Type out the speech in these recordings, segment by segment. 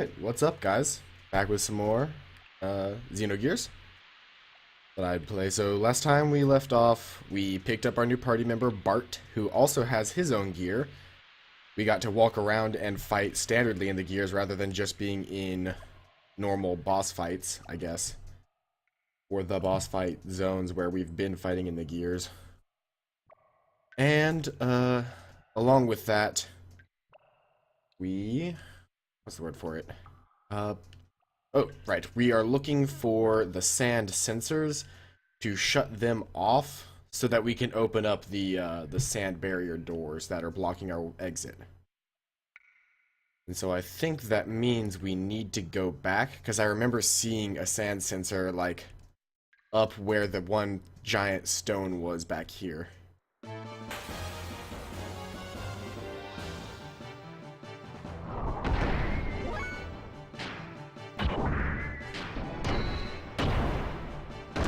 Alright, what's up guys? Back with some more XenoGears that I'd play. So last time we left off, we picked up our new party member, Bart, who also has his own gear. We got to walk around and fight standardly in the gears rather than just being in normal boss fights, I guess. Or the boss fight zones where we've been fighting in the gears. And, along with that, what's the word for it? Oh, right. We are looking for the sand sensors to shut them off so that we can open up the sand barrier doors that are blocking our exit. And so I think that means we need to go back, because I remember seeing a sand sensor, like, up where the one giant stone was back here.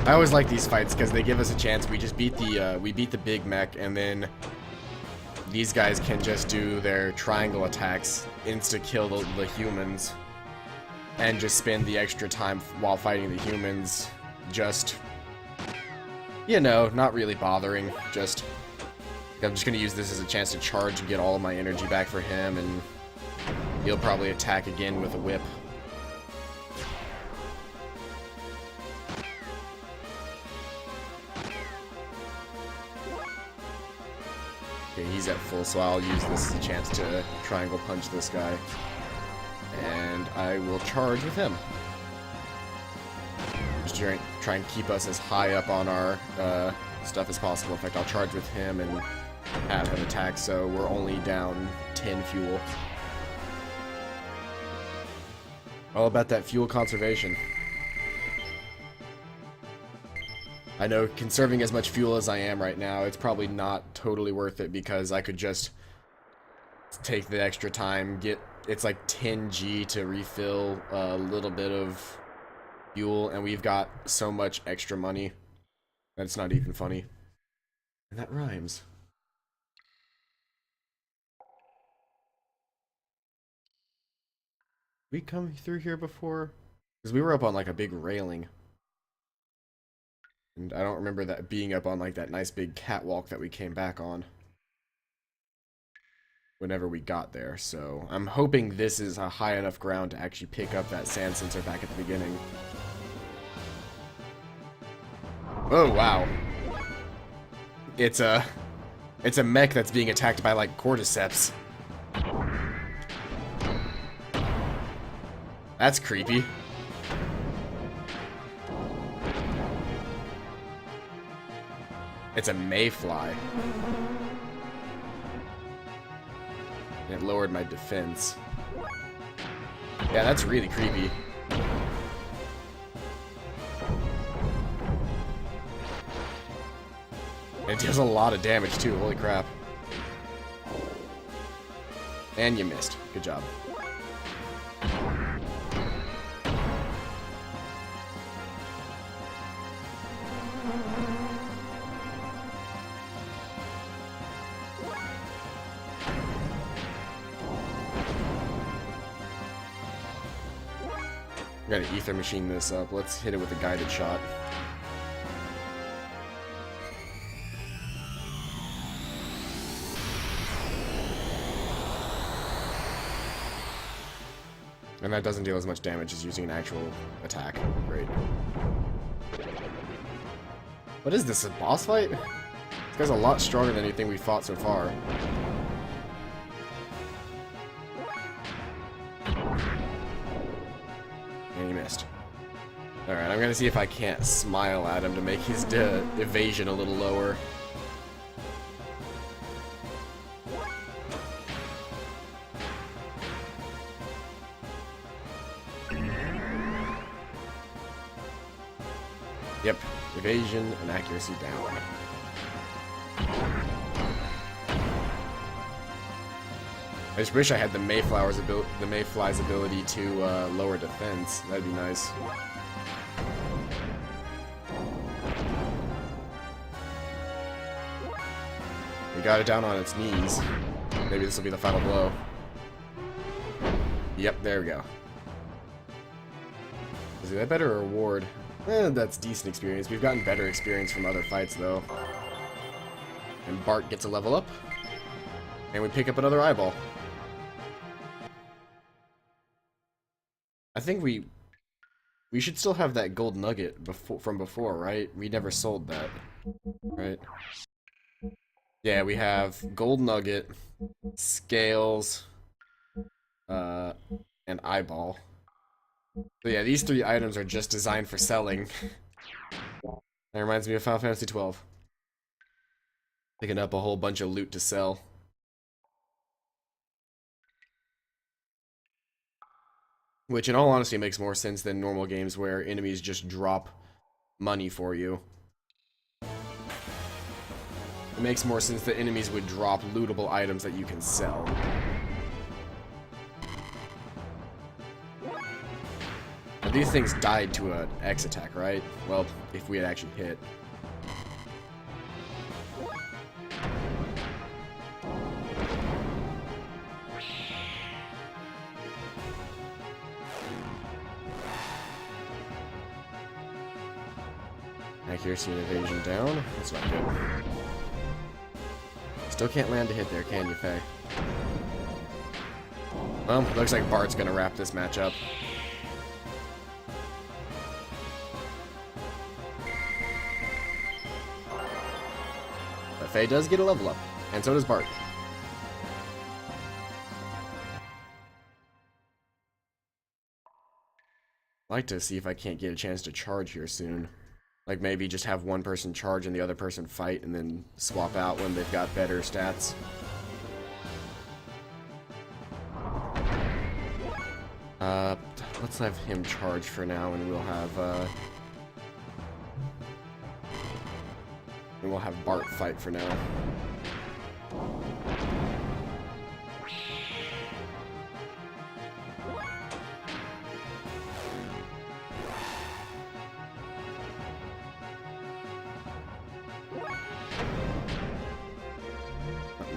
I always like these fights because they give us a chance. We just beat the big mech, and then these guys can just do their triangle attacks, insta-kill the humans, and just spend the extra time while fighting the humans, just, you know, not really bothering. Just, I'm just gonna use this as a chance to charge and get all of my energy back for him, and he'll probably attack again with a whip. Okay, he's at full, so I'll use this as a chance to triangle punch this guy. And I will charge with him. Just try and keep us as high up on our stuff as possible. In fact, I'll charge with him and have him attack, so we're only down 10 fuel. All about that fuel conservation. I know conserving as much fuel as I am right now, it's probably not totally worth it because I could just take the extra time, it's like 10 G to refill a little bit of fuel, and we've got so much extra money that it's not even funny. And that rhymes. We come through here before? Because we were up on like a big railing. And I don't remember that being up on like that nice big catwalk that we came back on whenever we got there. So I'm hoping this is a high enough ground to actually pick up that sand sensor back at the beginning. Oh wow. It's a mech that's being attacked by like cordyceps. That's creepy. It's a mayfly. It lowered my defense. Yeah, that's really creepy. It deals a lot of damage too, holy crap. And you missed. Good job. We gotta ether machine this up. Let's hit it with a guided shot. And that doesn't deal as much damage as using an actual attack. Great. What is this, a boss fight? This guy's a lot stronger than anything we've fought so far. And he missed. Alright, I'm gonna see if I can't smile at him to make his evasion a little lower. Yep, evasion and accuracy down. I just wish I had the Mayfly's ability to lower defense. That'd be nice. We got it down on its knees. Maybe this will be the final blow. Yep, there we go. Is that better reward? That's decent experience. We've gotten better experience from other fights, though. And Bart gets a level up. And we pick up another eyeball. I think we should still have that gold nugget from before, right? We never sold that, right? Yeah, we have gold nugget, scales, and eyeball. So yeah, these 3 items are just designed for selling. That reminds me of Final Fantasy XII. Picking up a whole bunch of loot to sell. Which, in all honesty, makes more sense than normal games where enemies just drop money for you. It makes more sense that enemies would drop lootable items that you can sell. Now, these things died to an X attack, right? Well, if we had actually hit. Accuracy and evasion down. That's not good. Still can't land a hit there, can you, Faye? Well, looks like Bart's gonna wrap this match up. But Faye does get a level up, and so does Bart. I'd like to see if I can't get a chance to charge here soon. Like maybe just have one person charge and the other person fight and then swap out when they've got better stats. Let's have him charge for now and we'll have Bart fight for now.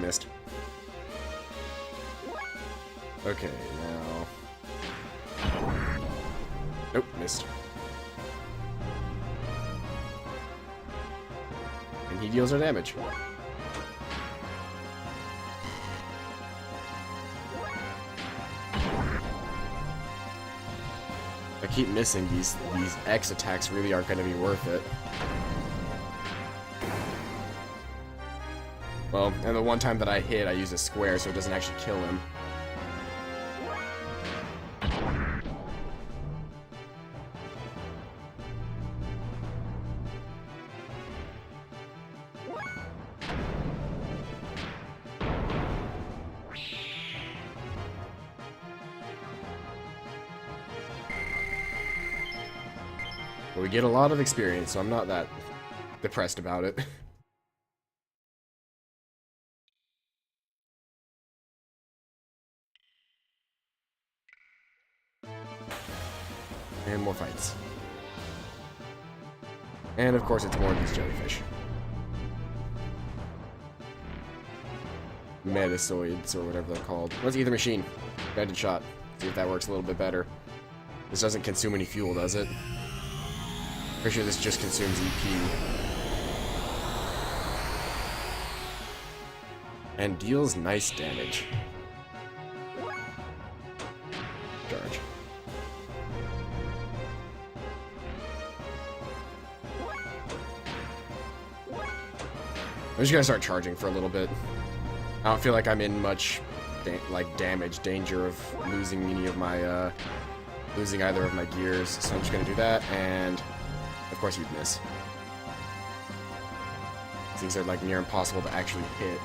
Missed. Okay, now... Nope, missed. And he deals our damage. I keep missing these X attacks really aren't going to be worth it. Well, and the one time that I hit, I use a square, so it doesn't actually kill him. But we get a lot of experience, so I'm not that depressed about it. And more fights. And of course it's more of these jellyfish. Metazoids, or whatever they're called. What's Ether Machine? Guided shot. See if that works a little bit better. This doesn't consume any fuel, does it? Pretty sure this just consumes EP. And deals nice damage. Charge. I'm just gonna start charging for a little bit. I don't feel like I'm in much danger of losing any of my losing either of my gears, so I'm just gonna do that, and of course you'd miss. These are like near impossible to actually hit.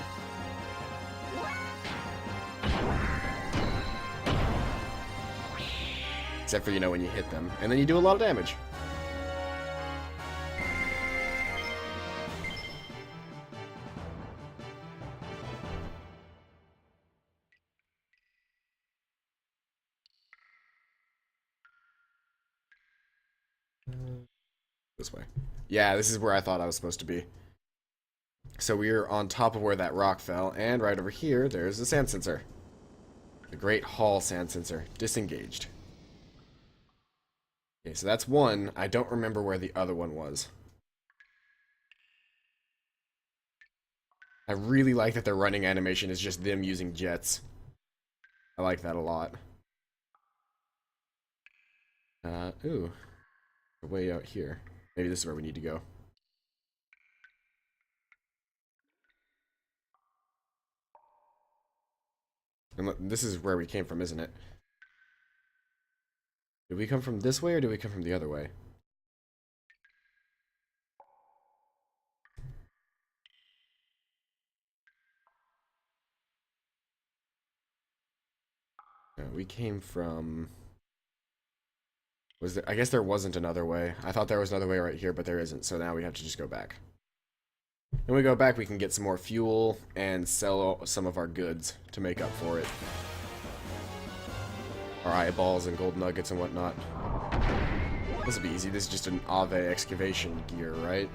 Except for, you know, when you hit them, and then you do a lot of damage. This way. Yeah, this is where I thought I was supposed to be. So we're on top of where that rock fell, and right over here, there's the sand sensor. The Great Hall sand sensor. Disengaged. Okay, so that's one. I don't remember where the other one was. I really like that their running animation is just them using jets. I like that a lot. Ooh. Way out here. Maybe this is where we need to go. And this is where we came from, isn't it? Did we come from this way or did we come from the other way? We came from... Was there... I guess there wasn't another way. I thought there was another way right here, but there isn't. So now we have to just go back. When we go back, we can get some more fuel and sell some of our goods to make up for it. Our eyeballs and gold nuggets and whatnot. This will be easy. This is just an Ave excavation gear, right?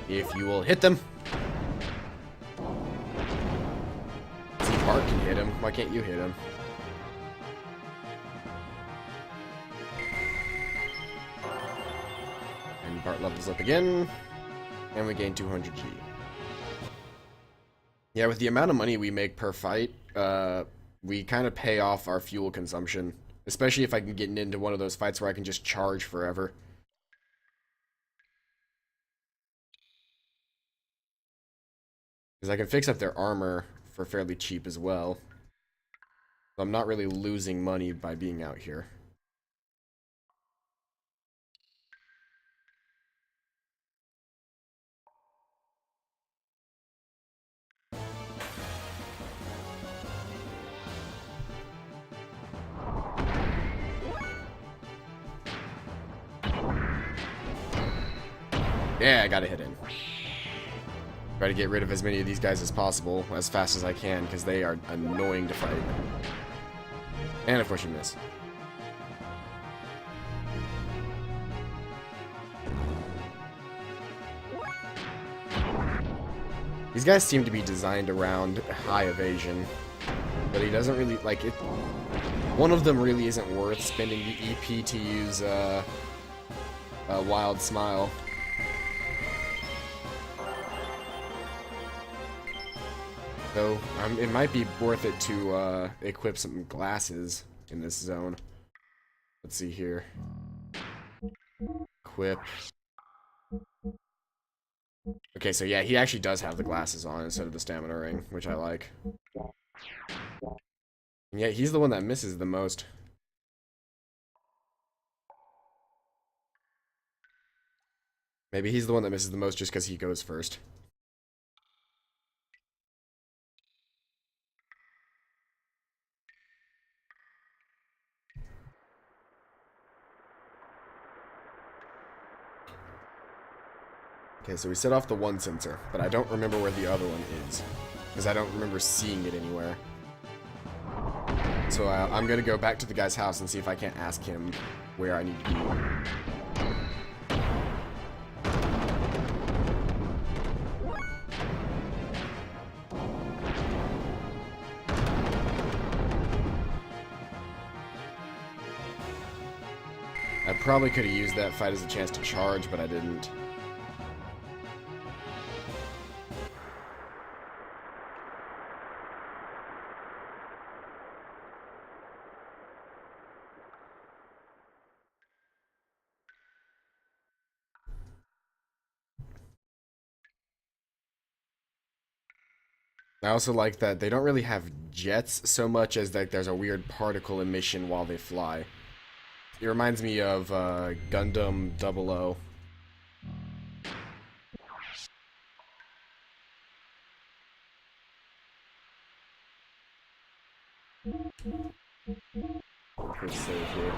If you will hit them. See, Bart can hit him. Why can't you hit him? And Bart levels up again. And we gain 200 G. Yeah, with the amount of money we make per fight, we kind of pay off our fuel consumption. Especially if I can get into one of those fights where I can just charge forever. Because I can fix up their armor for fairly cheap as well. So I'm not really losing money by being out here. Yeah, I gotta hit in. Try to get rid of as many of these guys as possible, as fast as I can, because they are annoying to fight. And of course you miss. These guys seem to be designed around high evasion, but he doesn't really, like, it. One of them really isn't worth spending the EP to use a Wild Smile. So, it might be worth it to equip some glasses in this zone. Let's see here. Equip. Okay, so yeah, he actually does have the glasses on instead of the stamina ring, which I like. And yeah, he's the one that misses the most. Maybe he's the one that misses the most just because he goes first. Okay, so we set off the one sensor, but I don't remember where the other one is. Because I don't remember seeing it anywhere. So I'm going to go back to the guy's house and see if I can't ask him where I need to be. I probably could have used that fight as a chance to charge, but I didn't. I also like that they don't really have jets so much as that there's a weird particle emission while they fly. It reminds me of Gundam 00. Quick save here.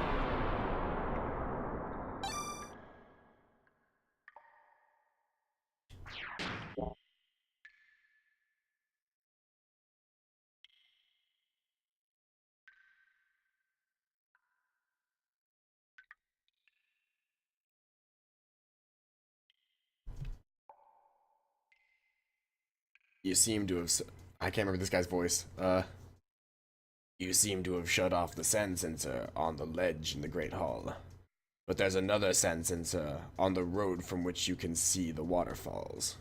You seem to have... I can't remember this guy's voice. You seem to have shut off the sand sensor on the ledge in the Great Hall. But there's another sand sensor on the road from which you can see the waterfalls.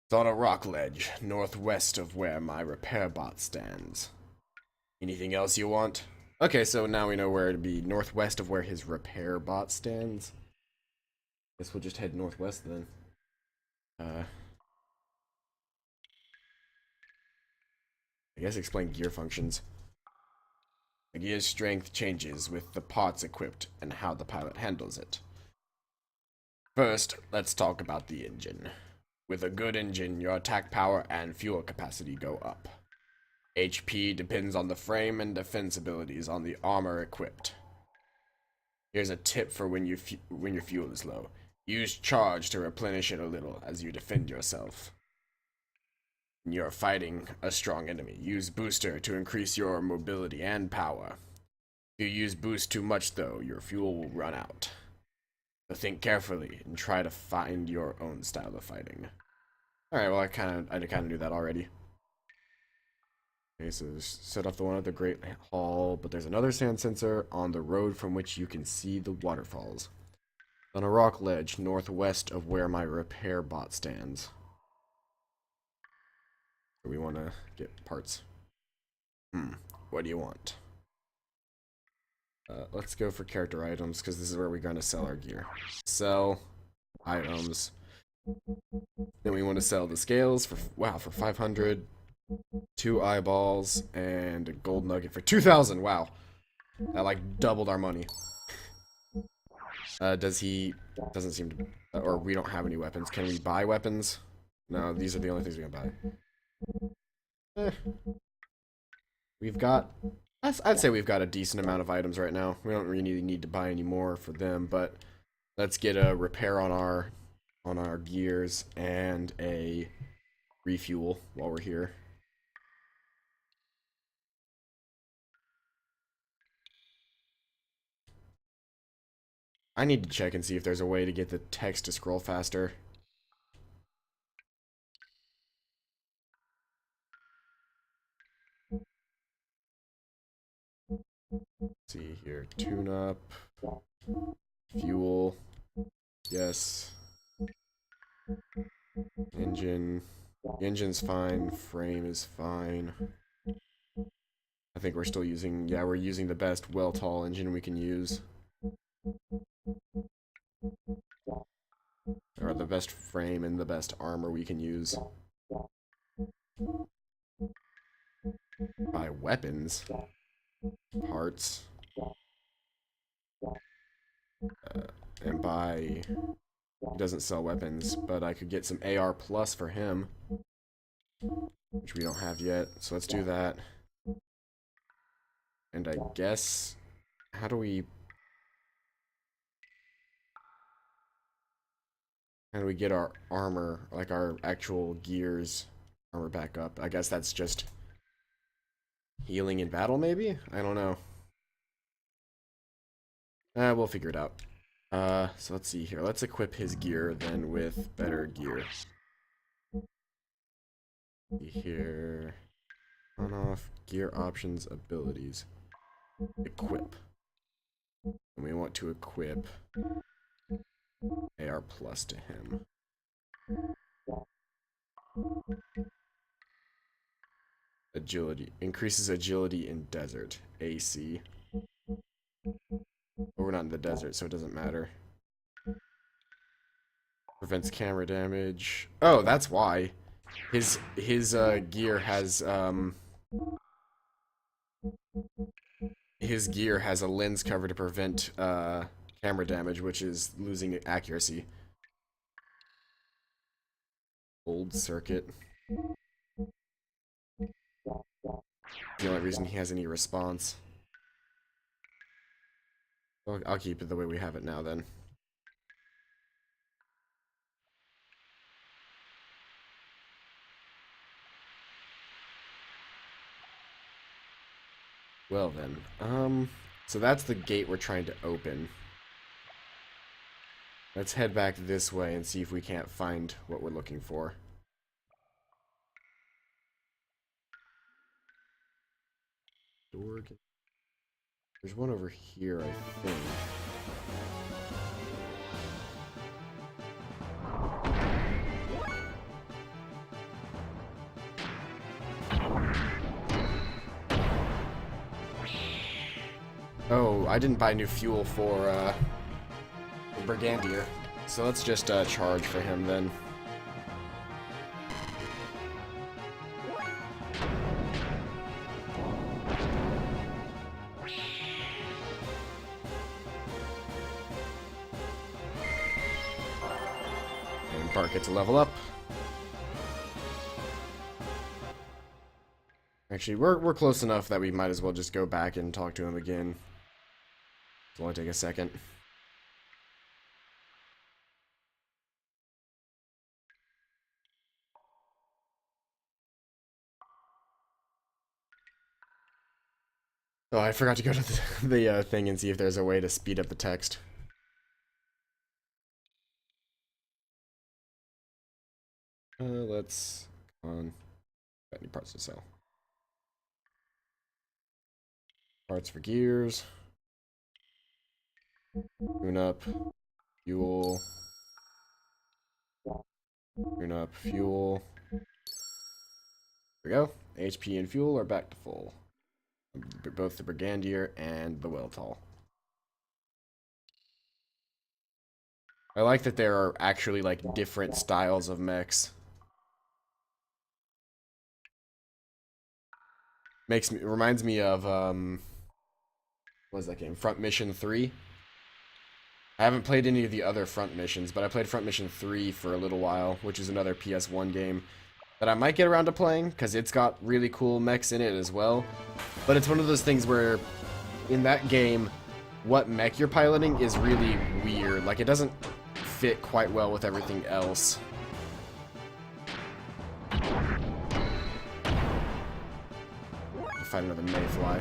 It's on a rock ledge, northwest of where my repair bot stands. Anything else you want? Okay, so now we know where to be, northwest of where his repair bot stands. Guess we'll just head northwest then. I guess explain gear functions. The gear's strength changes with the parts equipped and how the pilot handles it. First, let's talk about the engine. With a good engine, your attack power and fuel capacity go up. HP depends on the frame and defense abilities on the armor equipped. Here's a tip for when your fuel is low. Use charge to replenish it a little as you defend yourself. When you're fighting a strong enemy, use booster to increase your mobility and power. If you use boost too much though, your fuel will run out. So think carefully and try to find your own style of fighting. Alright, well I kinda knew that already. Okay, so set off the one at the Great Hall, but there's another sand sensor on the road from which you can see the waterfalls. On a rock ledge northwest of where my repair bot stands. We want to get parts. What do you want? Let's go for character items, because this is where we're going to sell our gear. Sell items. Then we want to sell the scales for, wow, for 500. 2 eyeballs, and a gold nugget for 2,000. Wow. That, like, doubled our money. Doesn't seem to, or we don't have any weapons. Can we buy weapons? No, these are the only things we can buy. We've got, I'd say we've got a decent amount of items right now. We don't really need to buy any more for them, but let's get a repair on our gears and a refuel while we're here. I need to check and see if there's a way to get the text to scroll faster. Let's see here, tune up, fuel, yes, engine, engine's fine, frame is fine. I think we're still using, yeah, we're using the best well-tall engine we can use. Or the best frame and the best armor we can use. Buy weapons. Parts. And buy... He doesn't sell weapons, but I could get some AR plus for him. Which we don't have yet, so let's do that. And I guess... How do we get our armor, like our actual gears armor back up? I guess that's just healing in battle, maybe? I don't know. We'll figure it out. So let's see here. Let's equip his gear then with better gear. Here. On off. Gear options, abilities. Equip. And we want to equip AR plus to him. Agility. Increases agility in desert. AC. But we're not in the desert, so it doesn't matter. Prevents camera damage. Oh, that's why. His gear has his gear has a lens cover to prevent camera damage, which is losing accuracy. Old circuit. The only reason he has any response. Well, I'll keep it the way we have it now then. Well then, so that's the gate we're trying to open. Let's head back this way and see if we can't find what we're looking for. door? There's one over here, I think. Oh, I didn't buy new fuel for Brigandier. So let's just charge for him then. And Bart gets a level up. Actually, we're close enough that we might as well just go back and talk to him again. It'll only take a second. Oh, I forgot to go to the thing and see if there's a way to speed up the text. Let's... Come on. Got any parts to sell? Parts for gears. Tune up. Fuel. Tune up. Fuel. There we go. HP and fuel are back to full. Both the Brigandier and the Weltall. I like that there are actually like different styles of mechs. Reminds me of what was that game? Front Mission 3. I haven't played any of the other Front Missions, but I played Front Mission 3 for a little while, which is another PS1 game that I might get around to playing, because it's got really cool mechs in it as well. But it's one of those things where, in that game, what mech you're piloting is really weird. Like, it doesn't fit quite well with everything else. I'll fight another Mayfly.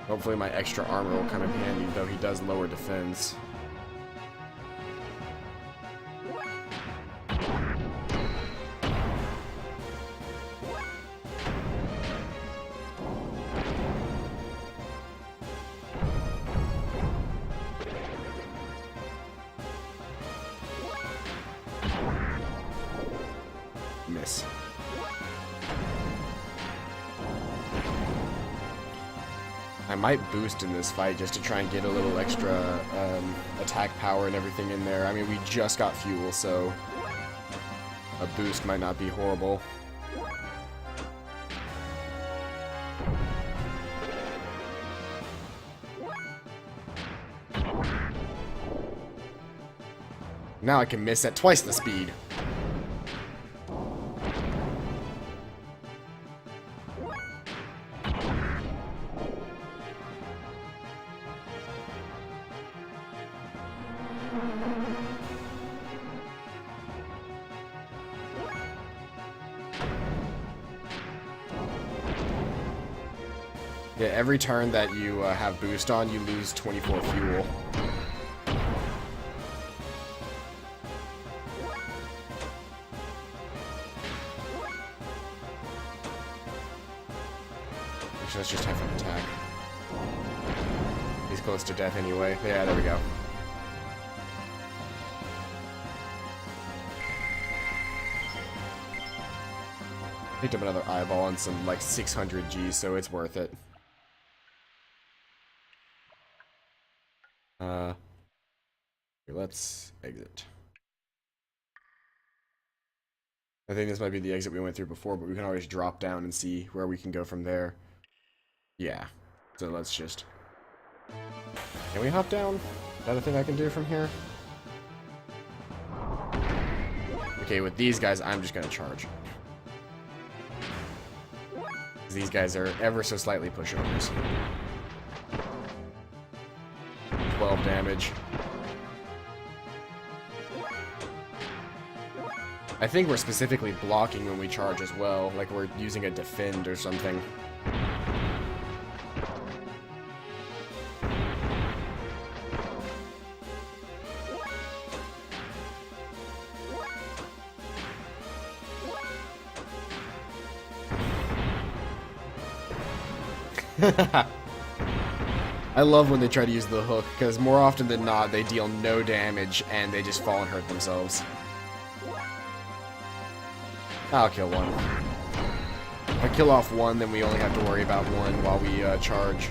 Hopefully my extra armor will come in handy, though he does lower defense. Miss. I might boost in this fight just to try and get a little extra attack power and everything in there. I mean, we just got fuel, so a boost might not be horrible. Now I can miss at twice the speed. Yeah, every turn that you have boost on, you lose 24 fuel. Actually, let's just have him attack. He's close to death anyway. Yeah, there we go. Picked up another eyeball and some, like, 600 G, so it's worth it. Here, let's exit. I think this might be the exit we went through before, but we can always drop down and see where we can go from there. Yeah, so let's just... Can we hop down? Is that a thing I can do from here? Okay, with these guys, I'm just gonna charge. These guys are ever so slightly pushovers. 12 damage. I think we're specifically blocking when we charge as well, like we're using a defend or something. I love when they try to use the hook, because more often than not, they deal no damage, and they just fall and hurt themselves. I'll kill one. If I kill off one, then we only have to worry about one while we charge.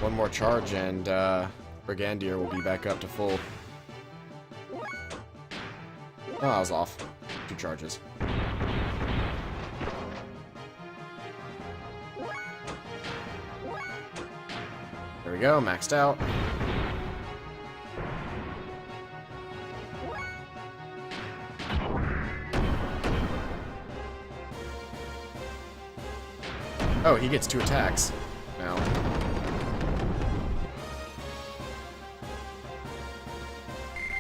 One more charge, and Brigandier will be back up to full. Oh, I was off. 2 charges. There we go, maxed out. Oh, he gets 2 attacks now.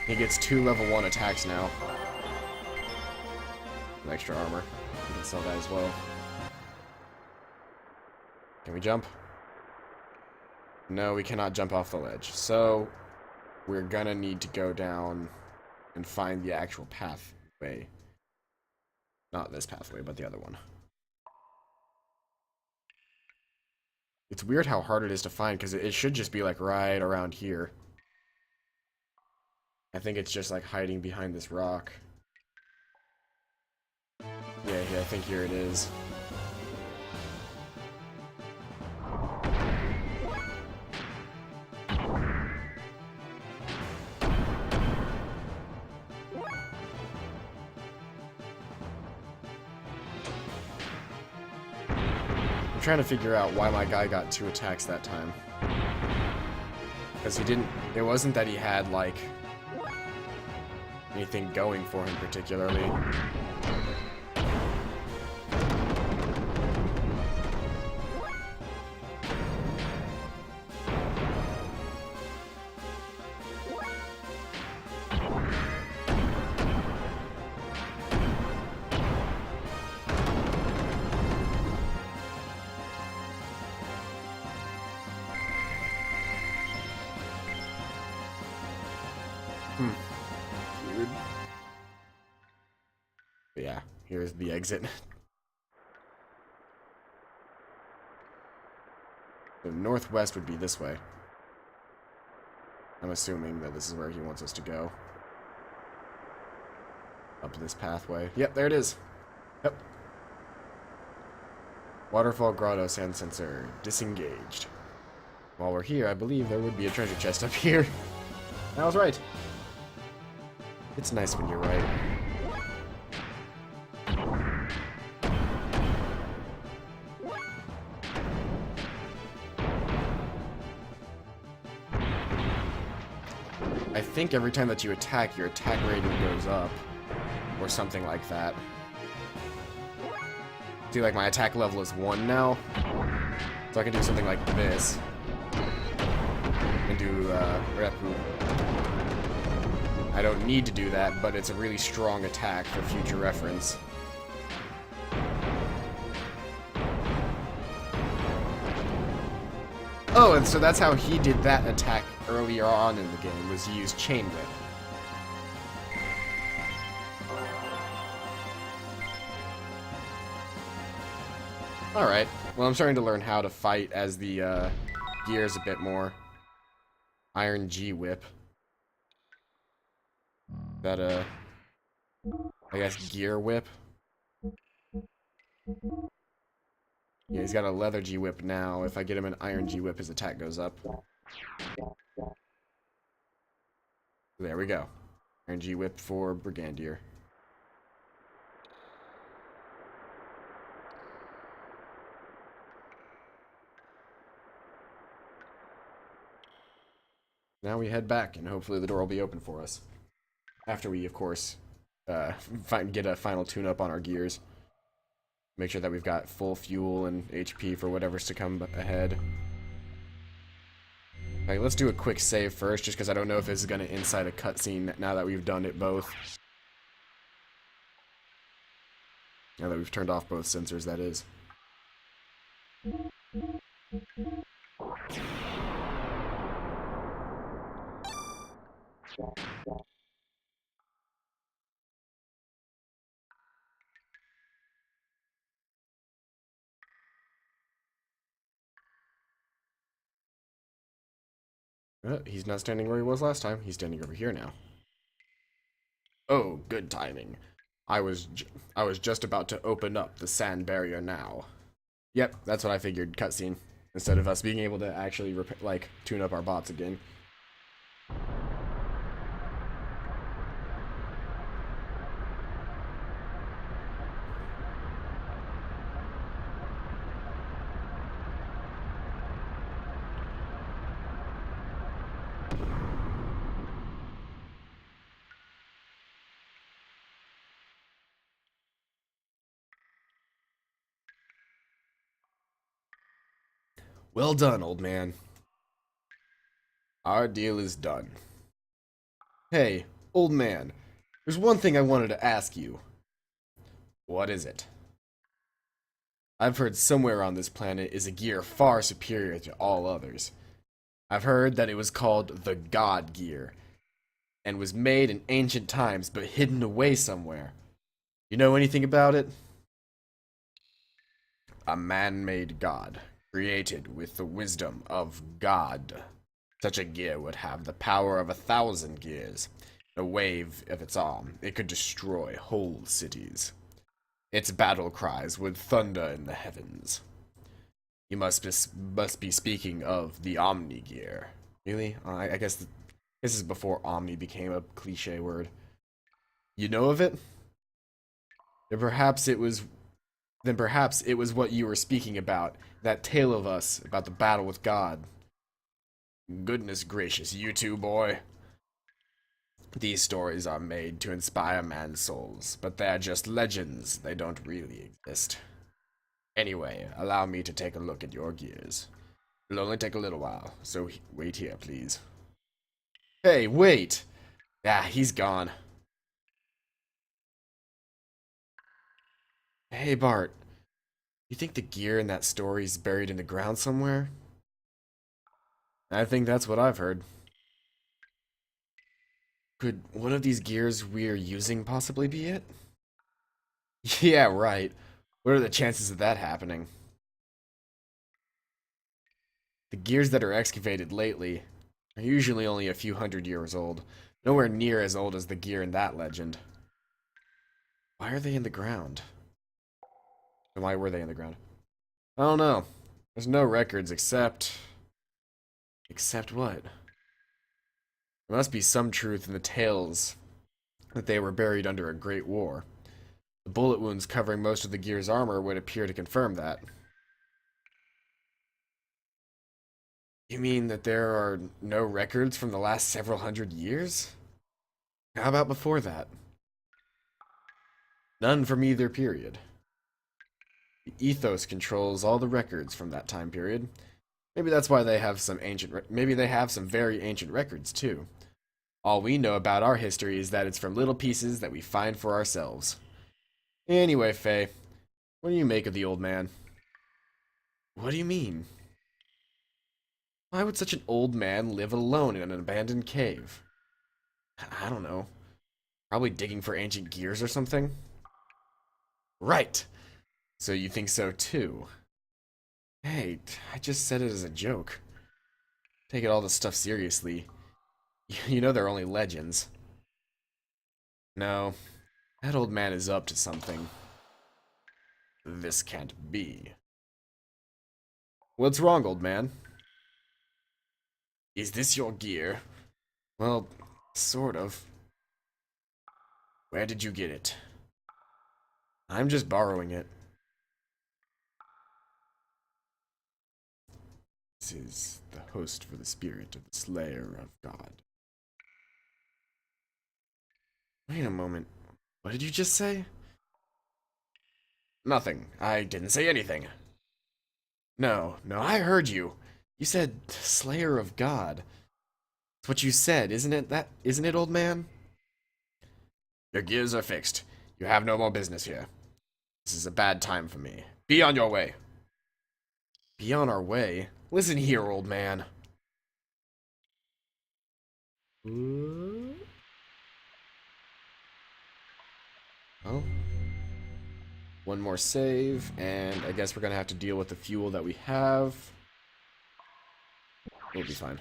He gets 2 level 1 attacks now. Extra armor. We can sell that as well. Can we jump? No, we cannot jump off the ledge. So, we're gonna need to go down and find the actual pathway. Not this pathway, but the other one. It's weird how hard it is to find, because it should just be like right around here. I think it's just like hiding behind this rock. Yeah, I think here it is. I'm trying to figure out why my guy got 2 attacks that time. Because he didn't... It wasn't that he had, like, anything going for him particularly. Weird. But yeah, here's the exit. The northwest would be this way. I'm assuming that this is where he wants us to go. Up this pathway. Yep, there it is. Yep. Waterfall Grotto Sand Sensor disengaged. While we're here, I believe there would be a treasure chest up here. I was right. It's nice when you're right. I think every time that you attack, your attack rating goes up. Or something like that. See, like, my attack level is 1 now. So I can do something like this. And do, Repu. I don't need to do that, but it's a really strong attack for future reference. Oh, and so that's how he did that attack earlier on in the game, was he used Chain Whip. Alright, well I'm starting to learn how to fight as the gears a bit more. Iron G Whip. That, I guess Gear Whip? Yeah, he's got a Leather G Whip now. If I get him an Iron G Whip, his attack goes up. There we go. Iron G Whip for Brigandier. Now we head back, and hopefully the door will be open for us. After we, of course, get a final tune-up on our gears. Make sure that we've got full fuel and HP for whatever's to come ahead. Alright, let's do a quick save first, just because I don't know if this is going to incite a cutscene now that we've done it both. Now that we've turned off both sensors, that is. He's not standing where he was last time. He's standing over here now. Oh, good timing. I was just about to open up the sand barrier now. Yep, that's what I figured. Cutscene. Instead of us being able to actually tune up our bots again. Well done, old man. Our deal is done. Hey, old man. There's one thing I wanted to ask you. What is it? I've heard somewhere on this planet is a gear far superior to all others. I've heard that it was called the God Gear, and was made in ancient times but hidden away somewhere. You know anything about it? A man-made god, created with the wisdom of God. Such a gear would have the power of 1,000 gears. A wave of its arm, it could destroy whole cities. Its battle cries would thunder in the heavens. You must be speaking of the Omni Gear. Really? I guess this is before Omni became a cliche word. You know of it? Then perhaps it was what you were speaking about. That tale of us about the battle with God. Goodness gracious, you two, boy. These stories are made to inspire man's souls, but they're just legends. They don't really exist. Anyway, allow me to take a look at your gears. It'll only take a little while, so wait here, please. Hey, wait! Ah, he's gone. Hey, Bart. You think the gear in that story's buried in the ground somewhere? I think that's what I've heard. Could one of these gears we're using possibly be it? Yeah, right. What are the chances of that happening? The gears that are excavated lately are usually only a few hundred years old, nowhere near as old as the gear in that legend. Why are they in the ground? And why were they in the ground? I don't know. There's no records except... Except what? There must be some truth in the tales that they were buried under a great war. The bullet wounds covering most of the gear's armor would appear to confirm that. You mean that there are no records from the last several hundred years? How about before that? None from either period. The ethos controls all the records from that time period. Maybe that's why they have some maybe they have some very ancient records too. All we know about our history is that it's from little pieces that we find for ourselves. Anyway, Faye, what do you make of the old man? What do you mean? Why would such an old man live alone in an abandoned cave? I don't know. Probably digging for ancient gears or something? Right! So you think so too? Hey, I just said it as a joke. Taking all this stuff seriously. You know they're only legends. No, that old man is up to something. This can't be. What's wrong, old man? Is this your gear? Well, sort of. Where did you get it? I'm just borrowing it. This is the host for the spirit of the Slayer of God. Wait a moment. What did you just say? Nothing. I didn't say anything. No, I heard you. You said Slayer of God. That's what you said, isn't it? Isn't it, old man? Your gears are fixed. You have no more business here. This is a bad time for me. Be on your way. Be on our way? Listen here, old man. Oh. One more save, and I guess we're gonna have to deal with the fuel that we have. We'll be fine.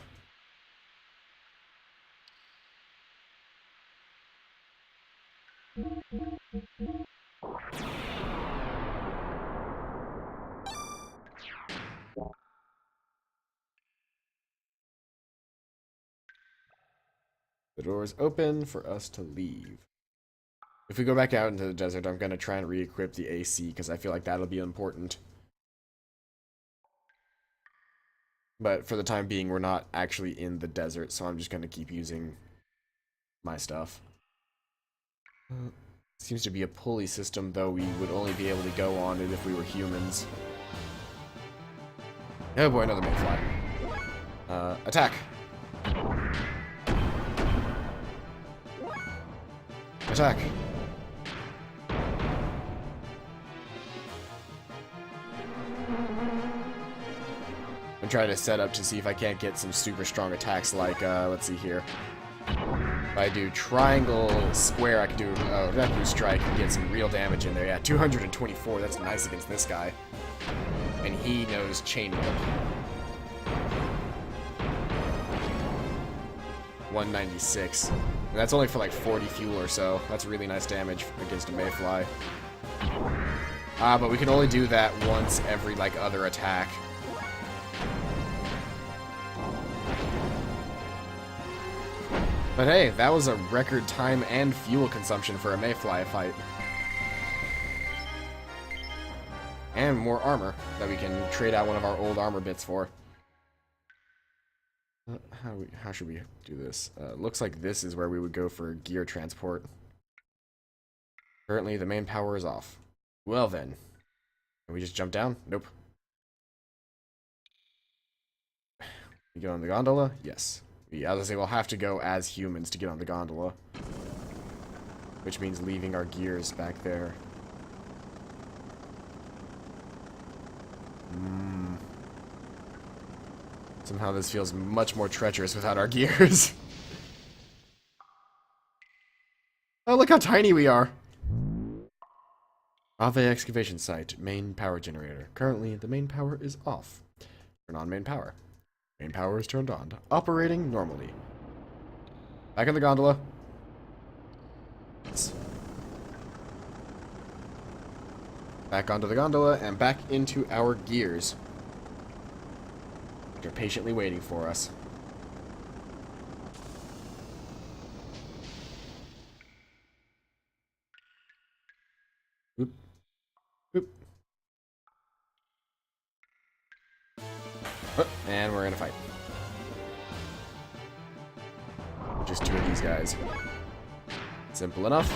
The door is open for us to leave. If we go back out into the desert, I'm gonna try and re-equip the AC, because I feel like that'll be important. But for the time being, we're not actually in the desert, so I'm just gonna keep using my stuff. Seems to be a pulley system, though we would only be able to go on it if we were humans. Oh boy, another mayfly. Attack! Attack! I'm trying to set up to see if I can't get some super strong attacks like, let's see here. If I do triangle, square, I can do Repu Strike and get some real damage in there. Yeah, 224, that's nice against this guy. And he knows Chain Whip. 196. And that's only for like 40 fuel or so. That's really nice damage against a Mayfly. But we can only do that once every like other attack. But hey, that was a record time and fuel consumption for a Mayfly fight. And more armor that we can trade out one of our old armor bits for. How should we do this? Looks like this is where we would go for gear transport. Currently, the main power is off. Well then. Can we just jump down? Nope. We go on the gondola? Yes. As I say, we'll have to go as humans to get on the gondola. Which means leaving our gears back there. Somehow this feels much more treacherous without our gears. Oh, look how tiny we are! Ave excavation site, main power generator. Currently, the main power is off. Turn on main power. Main power is turned on. Operating normally. Back in the gondola. Back onto the gondola and back into our gears. Which are patiently waiting for us. Oop. Oop. And we're in a fight. Just two of these guys. Simple enough.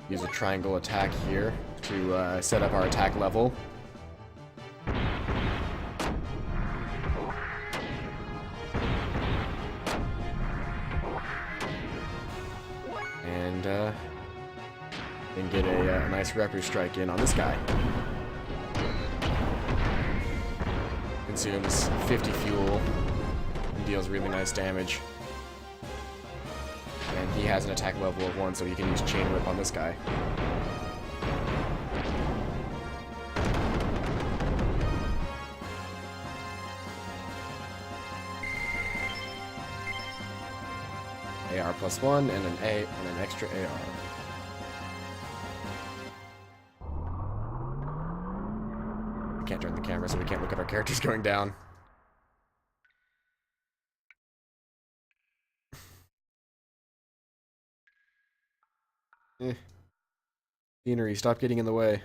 Use a triangle attack here to set up our attack level. And then get a nice Repu Strike in on this guy. Consumes 50 fuel and deals really nice damage. And he has an attack level of 1, so he can use Chain Whip on this guy. AR +1 and an extra AR. I can't turn the camera, so we can't look at our characters going down. Scenery, stop getting in the way.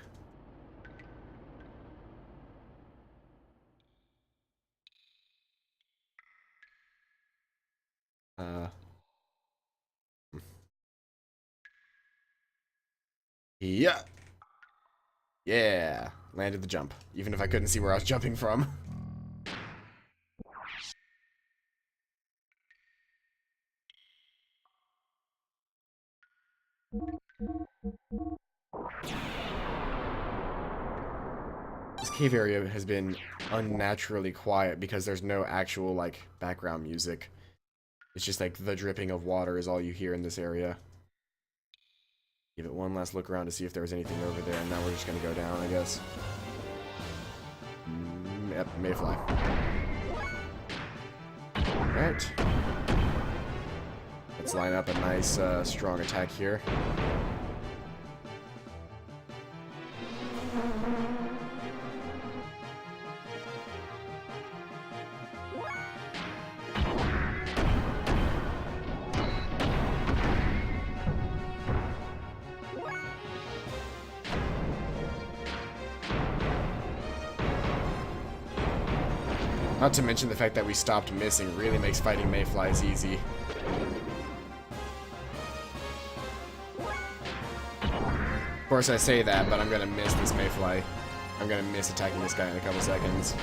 Yeah. Yeah. Landed the jump, even if I couldn't see where I was jumping from. This cave area has been unnaturally quiet because there's no actual, like, background music. It's just like the dripping of water is all you hear in this area. Give it one last look around to see if there was anything over there, and now we're just gonna go down, I guess. Yep, mayfly. Alright. Let's line up a nice, strong attack here. Not to mention the fact that we stopped missing really makes fighting mayflies easy. Of course I say that, but I'm gonna miss this mayfly. I'm gonna miss attacking this guy in a couple seconds.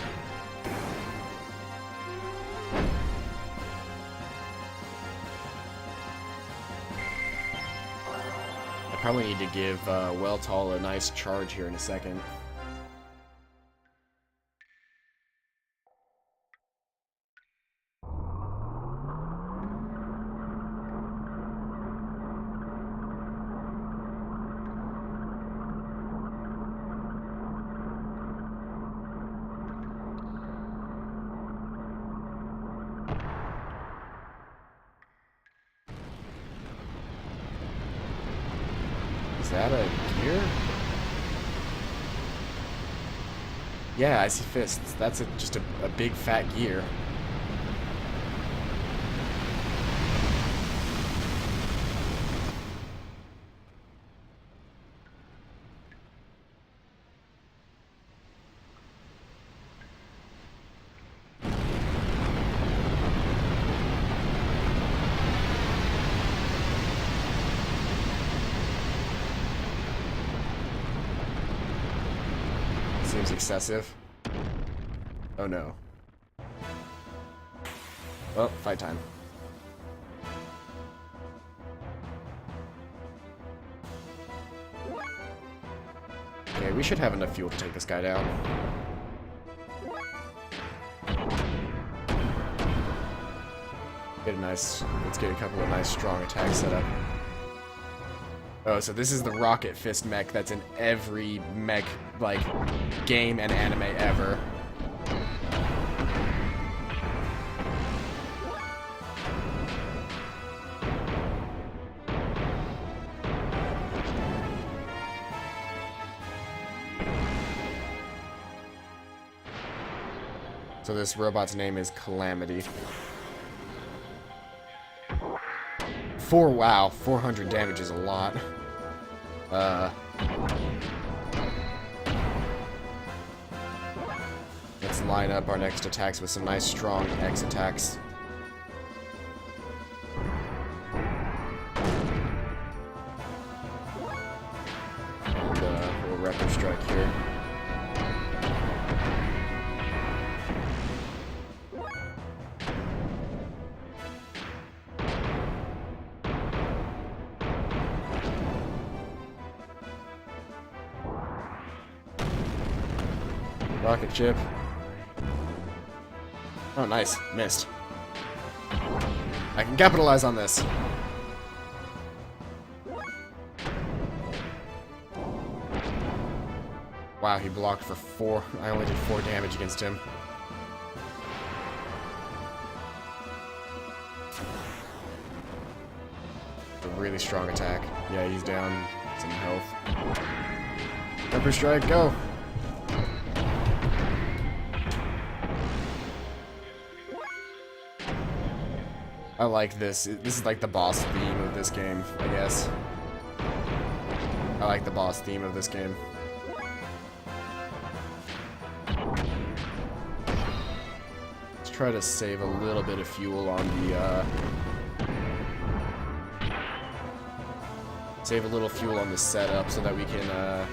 I probably need to give Weltall a nice charge here in a second. Is that a gear? Yeah, I see fists. That's just a big fat gear. Seems excessive. Oh no. Well, fight time. Okay, we should have enough fuel to take this guy down. Let's get a couple of nice strong attacks set up. Oh, so this is the rocket fist mech that's in every mech, like, game and anime ever. So this robot's name is Calamity. Wow, 400 damage is a lot. Let's line up our next attacks with some nice strong X attacks. And we'll Raptor Strike here. Rocket chip. Oh, nice. Missed. I can capitalize on this. Wow, he blocked for 4. I only did 4 damage against him. A really strong attack. Yeah, he's down some health. Pepper strike, go! I like this. This is like the boss theme of this game, I guess. I like the boss theme of this game. Let's try to save a little bit of fuel on the, save a little fuel on the setup so that we can,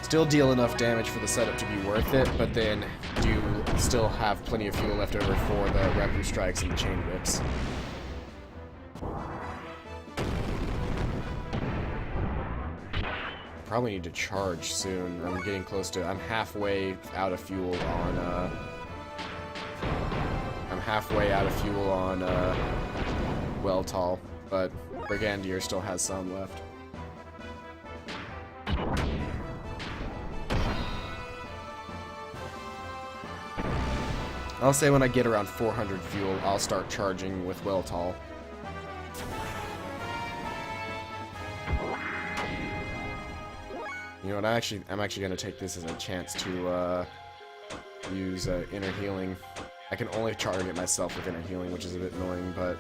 still deal enough damage for the setup to be worth it, but then do still have plenty of fuel left over for the Raptor Strikes and the Chain Whips. probably need to charge soon. I'm getting close to... I'm halfway out of fuel on, I'm halfway out of fuel on, Well-Tall, but Brigandier still has some left. I'll say when I get around 400 fuel, I'll start charging with Well-Tall. You know what, I'm actually going to take this as a chance to use Inner Healing. I can only target myself with Inner Healing, which is a bit annoying, but...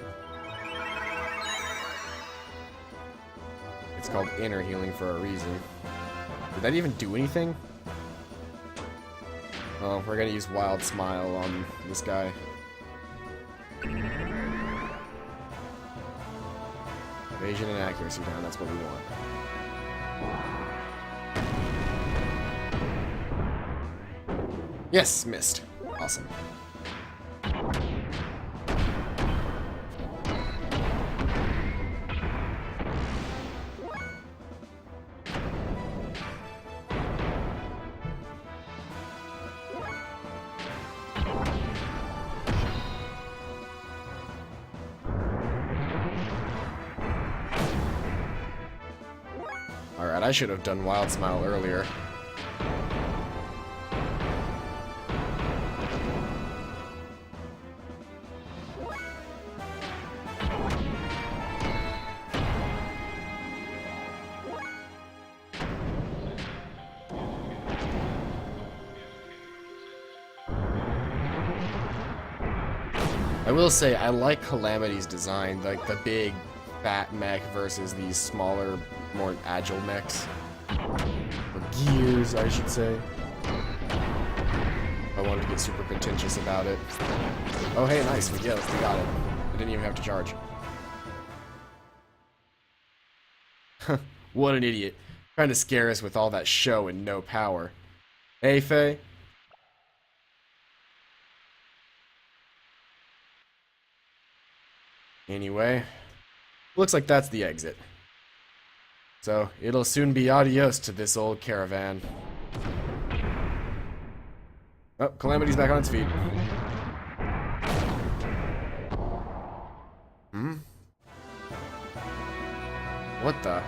It's called Inner Healing for a reason. Did that even do anything? Well, we're gonna use Wild Smile on this guy. Evasion and accuracy down, that's what we want. Yes, missed. Awesome. Alright, I should have done Wild Smile earlier. I will say, I like Calamity's design, like the big, fat mech versus these smaller, more agile mechs. Or gears, I should say. I wanted to get super contentious about it. Oh, hey, nice, we got it. I didn't even have to charge. What an idiot. Trying to scare us with all that show and no power. Hey, Faye? Anyway, looks like that's the exit. So, it'll soon be adios to this old caravan. Oh, Calamity's back on its feet. Hmm? What the?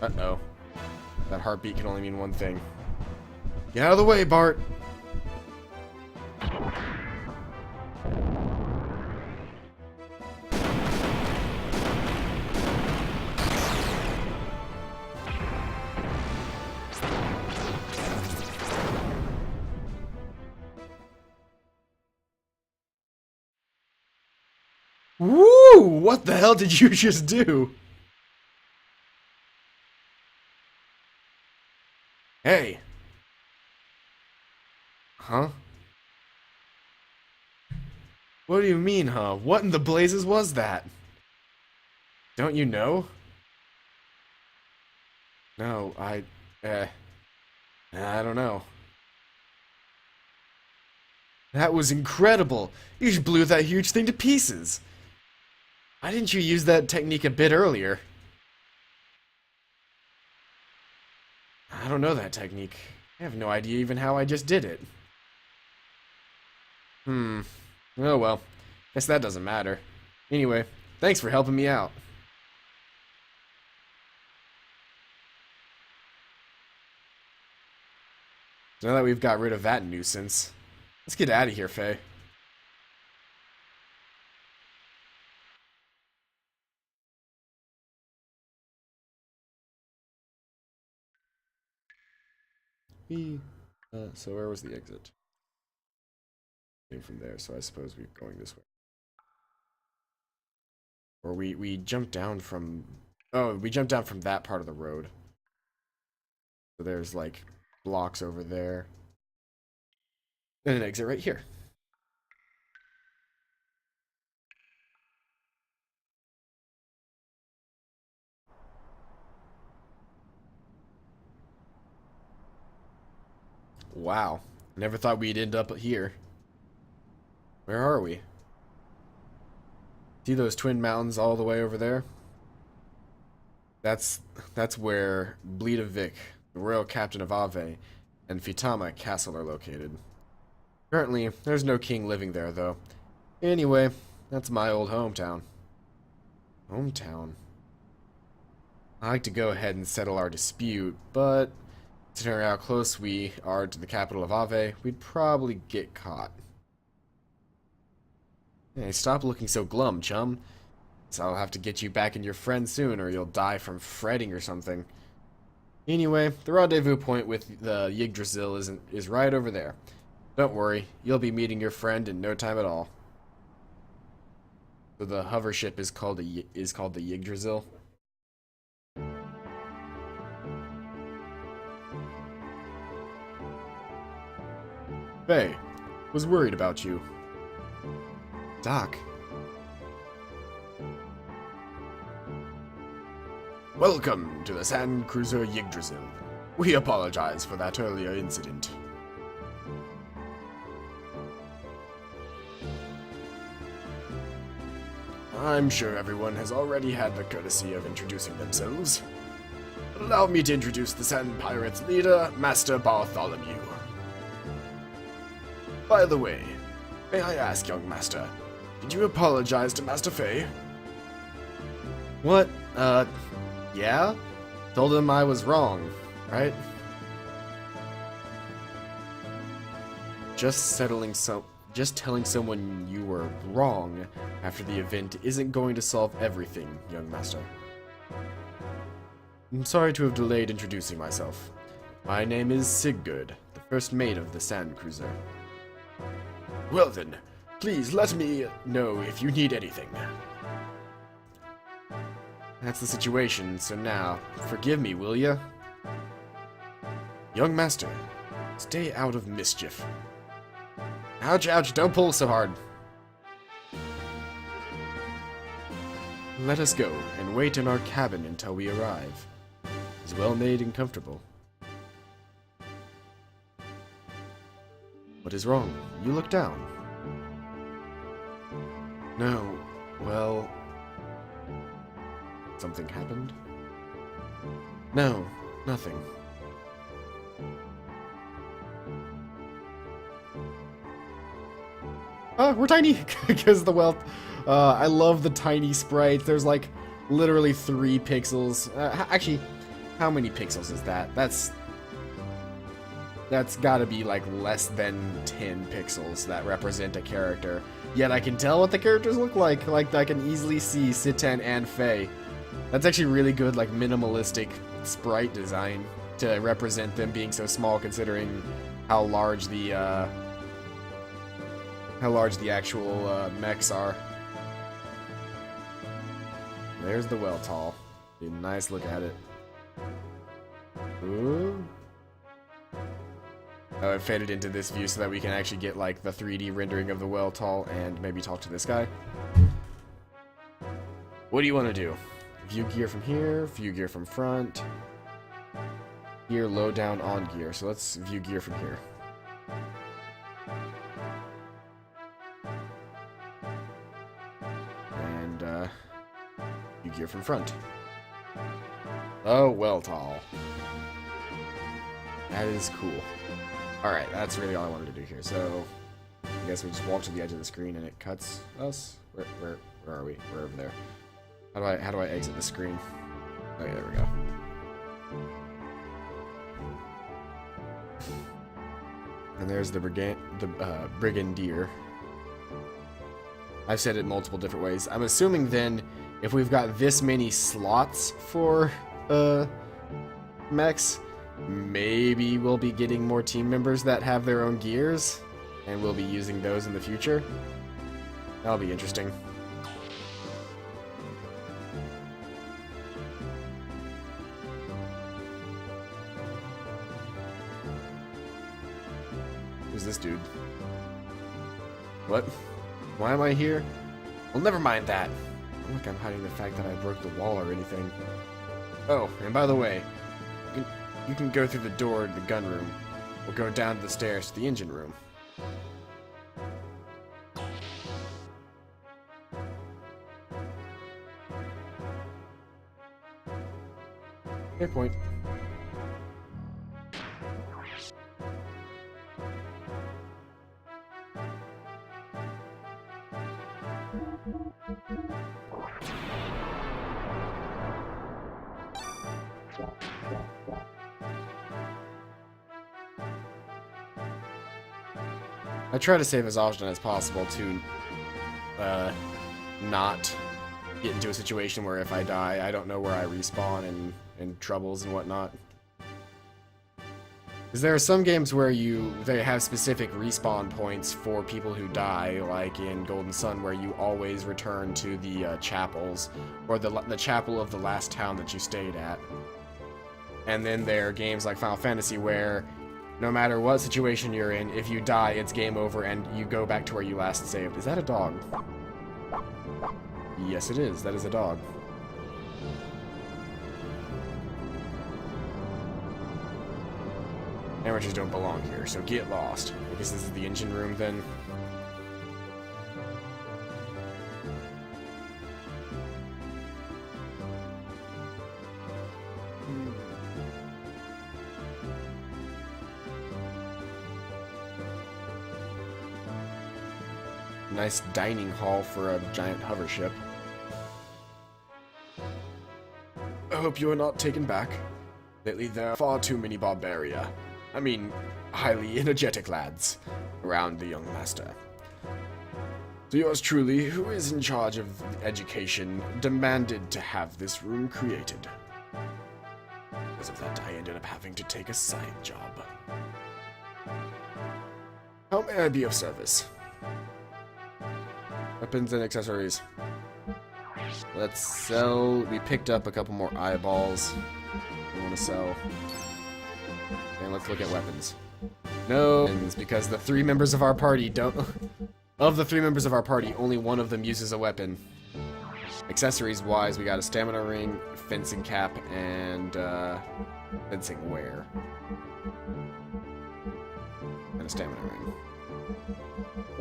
Uh-oh. That heartbeat can only mean one thing. Get out of the way, Bart! Woo! What the hell did you just do? Hey. Huh? What do you mean, huh? What in the blazes was that? Don't you know? No, I don't know. That was incredible! You just blew that huge thing to pieces! Why didn't you use that technique a bit earlier? I don't know that technique. I have no idea even how I just did it. Oh well. Guess that doesn't matter. Anyway, thanks for helping me out. So now that we've got rid of that nuisance, let's get out of here, Faye. So where was the exit? From there, so I suppose we're going this way. Or we jumped down from... Oh, we jumped down from that part of the road. So there's, like, blocks over there. And an exit right here. Wow. Never thought we'd end up here. Where are we? See those twin mountains all the way over there? That's that's where Bleedavik, the royal captain of Ave, and Fitama Castle are located. Currently, there's no king living there, though. Anyway, that's my old hometown. Hometown? I like to go ahead and settle our dispute, but considering how close we are to the capital of Ave, we'd probably get caught. Hey, stop looking so glum, chum. So I'll have to get you back in your friend soon, or you'll die from fretting or something. Anyway, the rendezvous point with the Yggdrasil is right over there. Don't worry, you'll be meeting your friend in no time at all. So the hover ship is called the Yggdrasil. Faye, was worried about you. Doc. Welcome to the Sand Cruiser Yggdrasil. We apologize for that earlier incident. I'm sure everyone has already had the courtesy of introducing themselves. Allow me to introduce the Sand Pirates leader, Master Bartholomew. By the way, may I ask, young master, did you apologize to Master Faye? What? Yeah? Told him I was wrong, right? Just telling someone you were wrong after the event isn't going to solve everything, young master. I'm sorry to have delayed introducing myself. My name is Sigurd, the first mate of the Sand Cruiser. Well then, please let me know if you need anything. That's the situation, so now, forgive me, will ya? Young master, stay out of mischief. Ouch, ouch, don't pull so hard. Let us go, and wait in our cabin until we arrive. It's well made and comfortable. What is wrong? You look down. No, well... Something happened? No, nothing. We're tiny! Because the wealth. I love the tiny sprites. There's like literally 3 pixels. Actually, how many pixels is that? That's gotta be like less than 10 pixels that represent a character. Yet I can tell what the characters look like. Like I can easily see Siten and Faye. That's actually really good, like minimalistic sprite design to represent them being so small, considering how large the actual mechs are. There's the Weltall. A nice look at it. Ooh. Oh, it faded into this view so that we can actually get like the 3D rendering of the Weltall and maybe talk to this guy. What do you want to do? View gear from here, view gear from front. Gear low down on gear. So let's view gear from here. And view gear from front. Oh, Weltall. That is cool. Alright, that's really all I wanted to do here. So I guess we just walk to the edge of the screen and it cuts us. Where are we? We're over there. How do I exit the screen? Okay, there we go. And there's the Brigadier. I've said it multiple different ways. I'm assuming then, if we've got this many slots for mechs, maybe we'll be getting more team members that have their own gears, and we'll be using those in the future. That'll be interesting. Who's this dude? What? Why am I here? Well, never mind that. Not like I'm hiding the fact that I broke the wall or anything. Oh, and by the way, you can go through the door to the gun room, or go down the stairs to the engine room. Fair point. I try to save as often as possible to not get into a situation where if I die, I don't know where I respawn and troubles and whatnot. Because there are some games where they have specific respawn points for people who die, like in Golden Sun, where you always return to the chapels, or the chapel of the last town that you stayed at. And then there are games like Final Fantasy where no matter what situation you're in, if you die, it's game over and you go back to where you last saved. Is that a dog? Yes, it is. That is a dog. Amateurs don't belong here, so get lost. I guess this is the engine room then. Nice dining hall for a giant hover ship. I hope you are not taken back. Lately there are far too many highly energetic lads around the young master. So yours truly, who is in charge of education, demanded to have this room created. Because of that, I ended up having to take a side job. How may I be of service? Weapons and accessories. Let's sell. We picked up a couple more eyeballs. We want to sell. And let's look at weapons. No weapons, because the 3 members of our party don't. Of the 3 members of our party, only one of them uses a weapon. Accessories wise, we got a stamina ring, fencing cap, and fencing wear. And a stamina ring.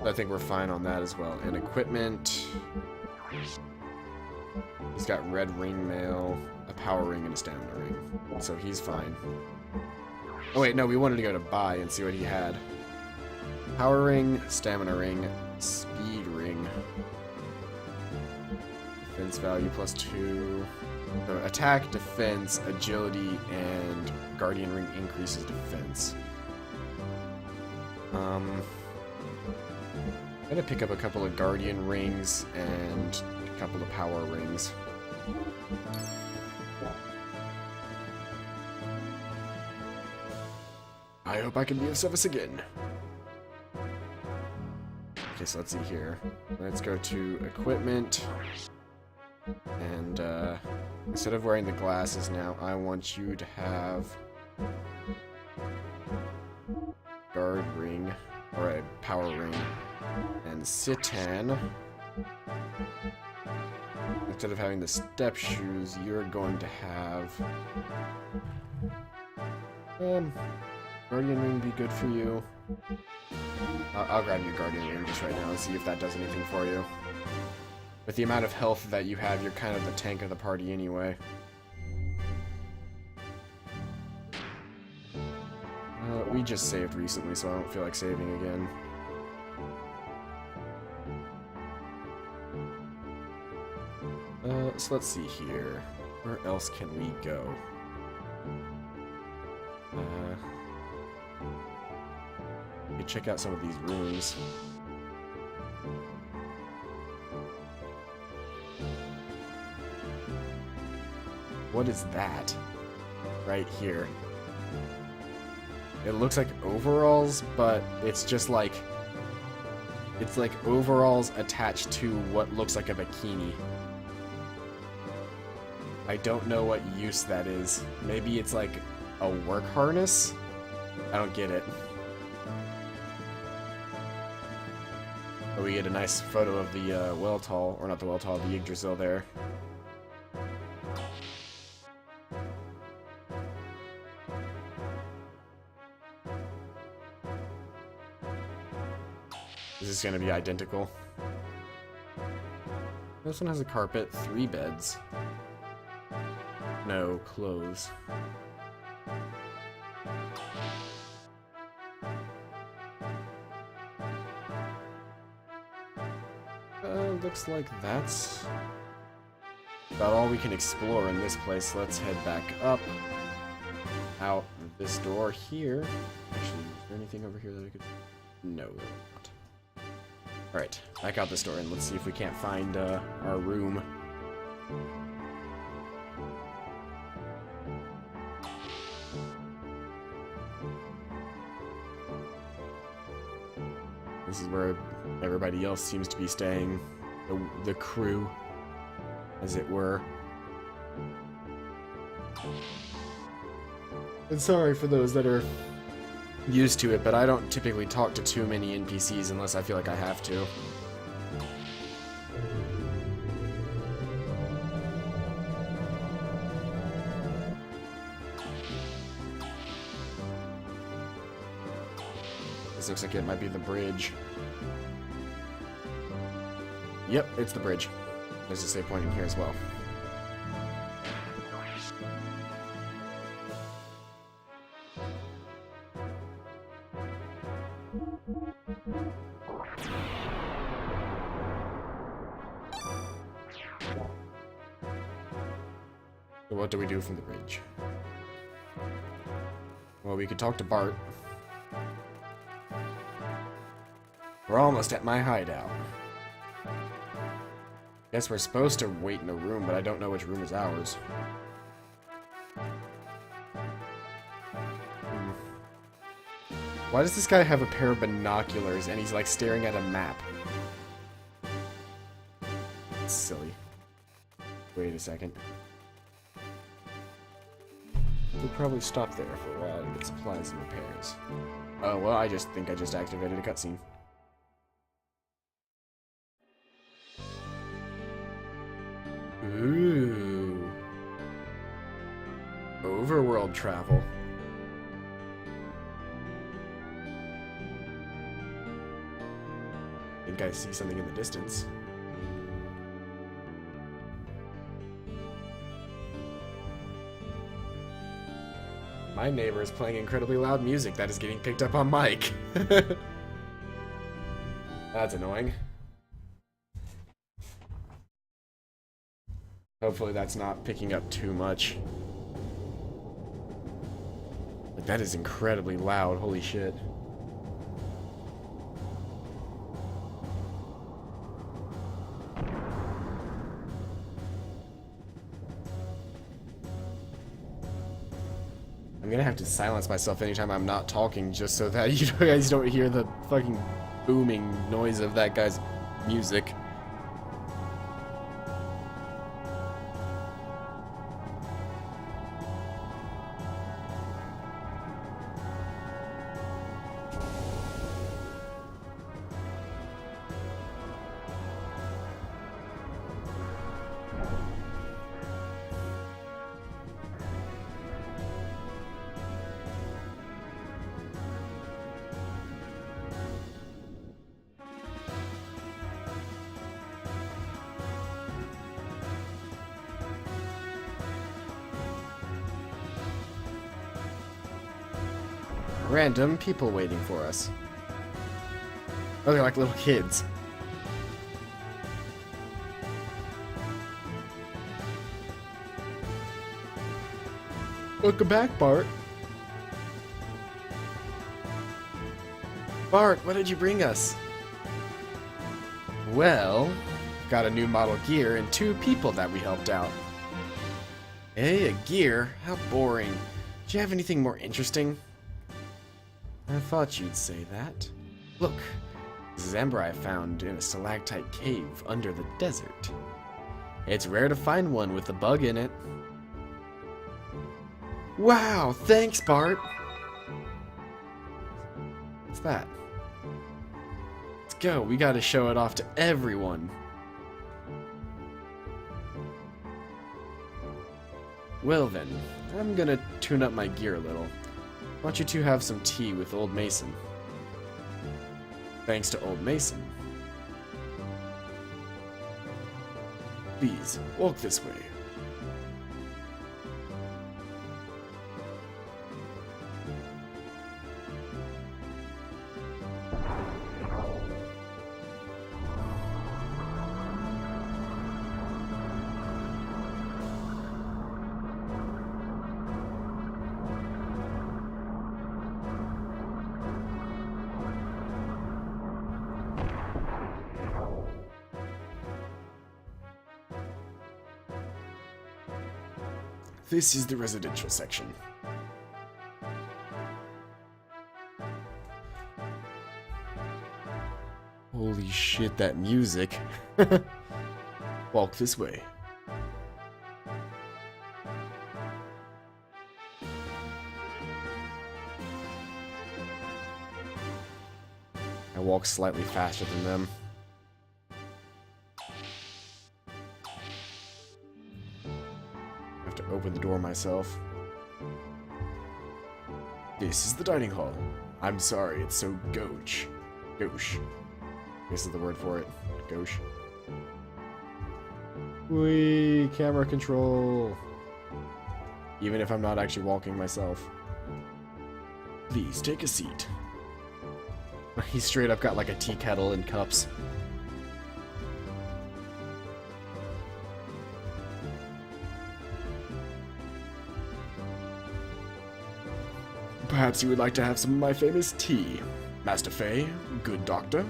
I think we're fine on that as well. And equipment. He's got red ring mail, a power ring, and a stamina ring. So he's fine. Oh wait, no, we wanted to go to buy and see what he had. Power ring, stamina ring, speed ring. Defense value +2. So attack, defense, agility, and guardian ring increases defense. I'm gonna pick up a couple of guardian rings and a couple of power rings. I hope I can be of service again. Okay, so let's see here. Let's go to equipment. And instead of wearing the glasses now, I want you to have guard ring, or a power ring, and Citan. Instead of having the step shoes, you're going to have guardian ring be good for you. I'll grab you guardian ring just right now and see if that does anything for you. With the amount of health that you have, you're kind of the tank of the party anyway. We just saved recently, so I don't feel like saving again. So let's see here. Where else can we go? We could check out some of these rooms. What is that? Right here. It looks like overalls, but it's just like... It's like overalls attached to what looks like a bikini. I don't know what use that is. Maybe it's like a work harness? I don't get it. But we get a nice photo of the Weltall, or not the Weltall, the Yggdrasil there. Is this gonna be identical? This one has a carpet, 3 beds. No, close. Looks like that's about all we can explore in this place. Let's head back up. Out this door here. Actually, is there anything over here that I could... No, there not. Alright, back out this door and let's see if we can't find our room. This is where everybody else seems to be staying. The crew, as it were. And sorry for those that are used to it, but I don't typically talk to too many NPCs unless I feel like I have to. This looks like it might be the bridge. Yep, it's the bridge. There's a save point in here as well. So what do we do from the bridge? Well, we could talk to Bart. We're almost at my hideout. Guess we're supposed to wait in a room, but I don't know which room is ours. Why does this guy have a pair of binoculars and he's like staring at a map? That's silly. Wait a second. We'll probably stop there for a while to get supplies and repairs. Oh, well, I just think I just activated a cutscene. Ooh. Overworld travel. I think I see something in the distance. My neighbor is playing incredibly loud music that is getting picked up on mic. That's annoying. Hopefully that's not picking up too much. But that is incredibly loud, holy shit. I'm gonna have to silence myself anytime I'm not talking just so that you guys don't hear the fucking booming noise of that guy's music. Random people waiting for us. Oh, they're like little kids. Welcome back, Bart. Bart, what did you bring us? Well, got a new model gear and 2 people that we helped out. Hey, a gear? How boring. Do you have anything more interesting? I thought you'd say that. Look, this is amber I found in a stalactite cave under the desert. It's rare to find one with a bug in it. Wow, thanks, Bart! What's that? Let's go, we gotta show it off to everyone. Well then, I'm gonna tune up my gear a little. I want you to have some tea with Old Mason. Thanks to Old Mason. Please, walk this way. This is the residential section. Holy shit, that music. Walk this way. I walk slightly faster than them. I have to open the door myself. This is the dining hall. I'm sorry, it's so gauche. Gauche. This is the word for it. Gauche. Whee! Camera control. Even if I'm not actually walking myself. Please take a seat. He straight up got like a tea kettle and cups. Perhaps you would like to have some of my famous tea. Master Fei, good doctor.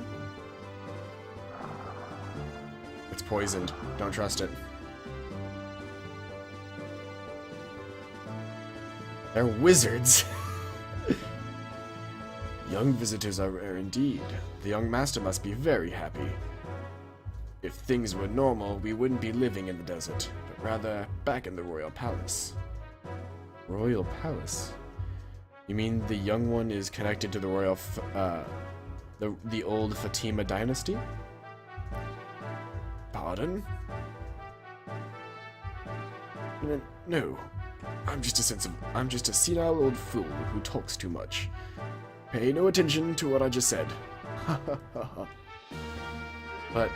It's poisoned. Don't trust it. They're wizards. Young visitors are rare indeed. The young master must be very happy. If things were normal, we wouldn't be living in the desert, but rather back in the royal palace. Royal palace? You mean the young one is connected to the royal, the old Fatima dynasty? Pardon? No. I'm just a senile old fool who talks too much. Pay no attention to what I just said. But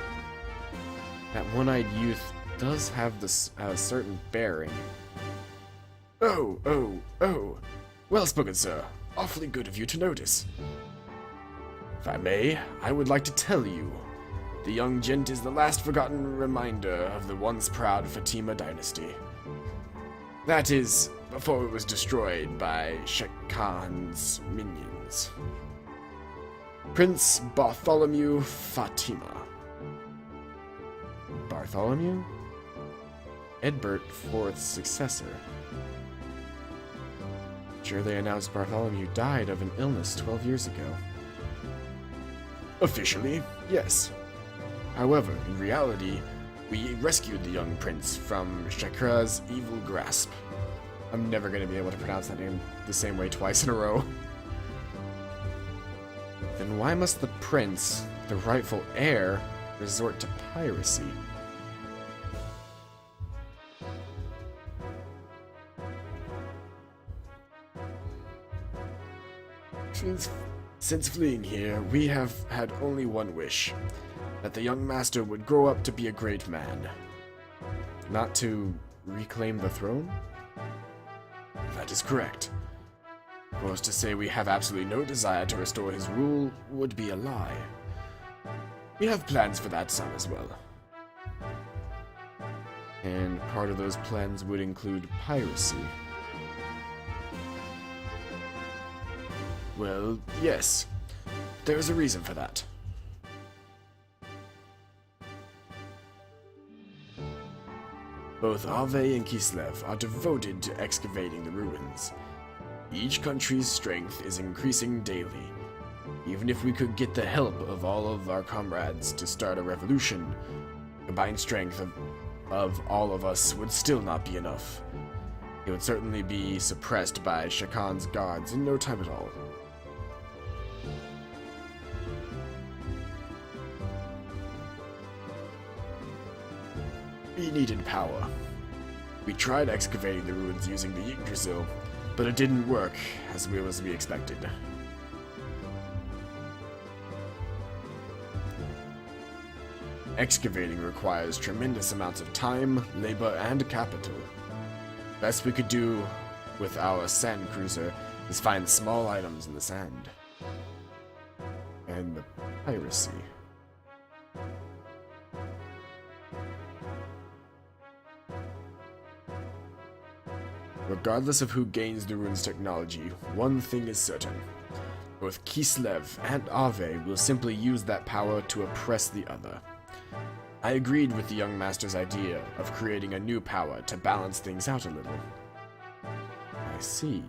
that one-eyed youth does have this certain bearing. Oh. Well spoken, sir. Awfully good of you to notice. If I may, I would like to tell you, the young gent is the last forgotten reminder of the once proud Fatima dynasty. That is, before it was destroyed by Sheikh Khan's minions. Prince Bartholomew Fatima. Bartholomew? Edbert IV's successor. Sure, they announced Bartholomew died of an illness 12 years ago. Officially, yes. However, in reality, we rescued the young prince from Shakra's evil grasp. I'm never going to be able to pronounce that name the same way twice in a row. Then why must the prince, the rightful heir, resort to piracy? Since fleeing here, we have had only one wish. That the young master would grow up to be a great man. Not to reclaim the throne? That is correct. Of course, to say we have absolutely no desire to restore his rule would be a lie. We have plans for that son as well. And part of those plans would include piracy. Well, yes. There is a reason for that. Both Ave and Kislev are devoted to excavating the ruins. Each country's strength is increasing daily. Even if we could get the help of all of our comrades to start a revolution, the combined strength of all of us would still not be enough. It would certainly be suppressed by Shakan's guards in no time at all. We needed power. We tried excavating the ruins using the Yggdrasil, but it didn't work as we expected. Excavating requires tremendous amounts of time, labor, and capital. Best we could do with our sand cruiser is find small items in the sand. And the piracy. Regardless of who gains the rune's technology, one thing is certain. Both Kislev and Ave will simply use that power to oppress the other. I agreed with the young master's idea of creating a new power to balance things out a little. see.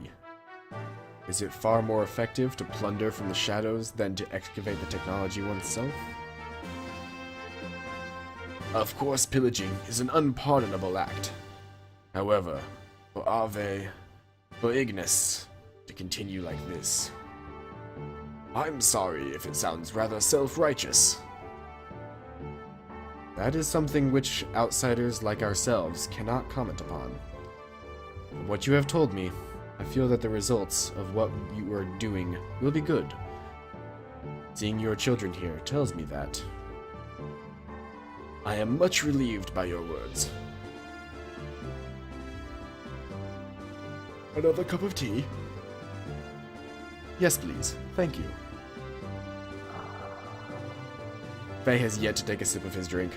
Is it far more effective to plunder from the shadows than to excavate the technology oneself? Of course, pillaging is an unpardonable act. However, for Ignis to continue like this, I'm sorry if it sounds rather self-righteous. That is something which outsiders like ourselves cannot comment upon. From what you have told me, I feel that the results of what you are doing will be good. Seeing your children here tells me that. I am much relieved by your words. Another cup of tea? Yes, please. Thank you. Faye has yet to take a sip of his drink.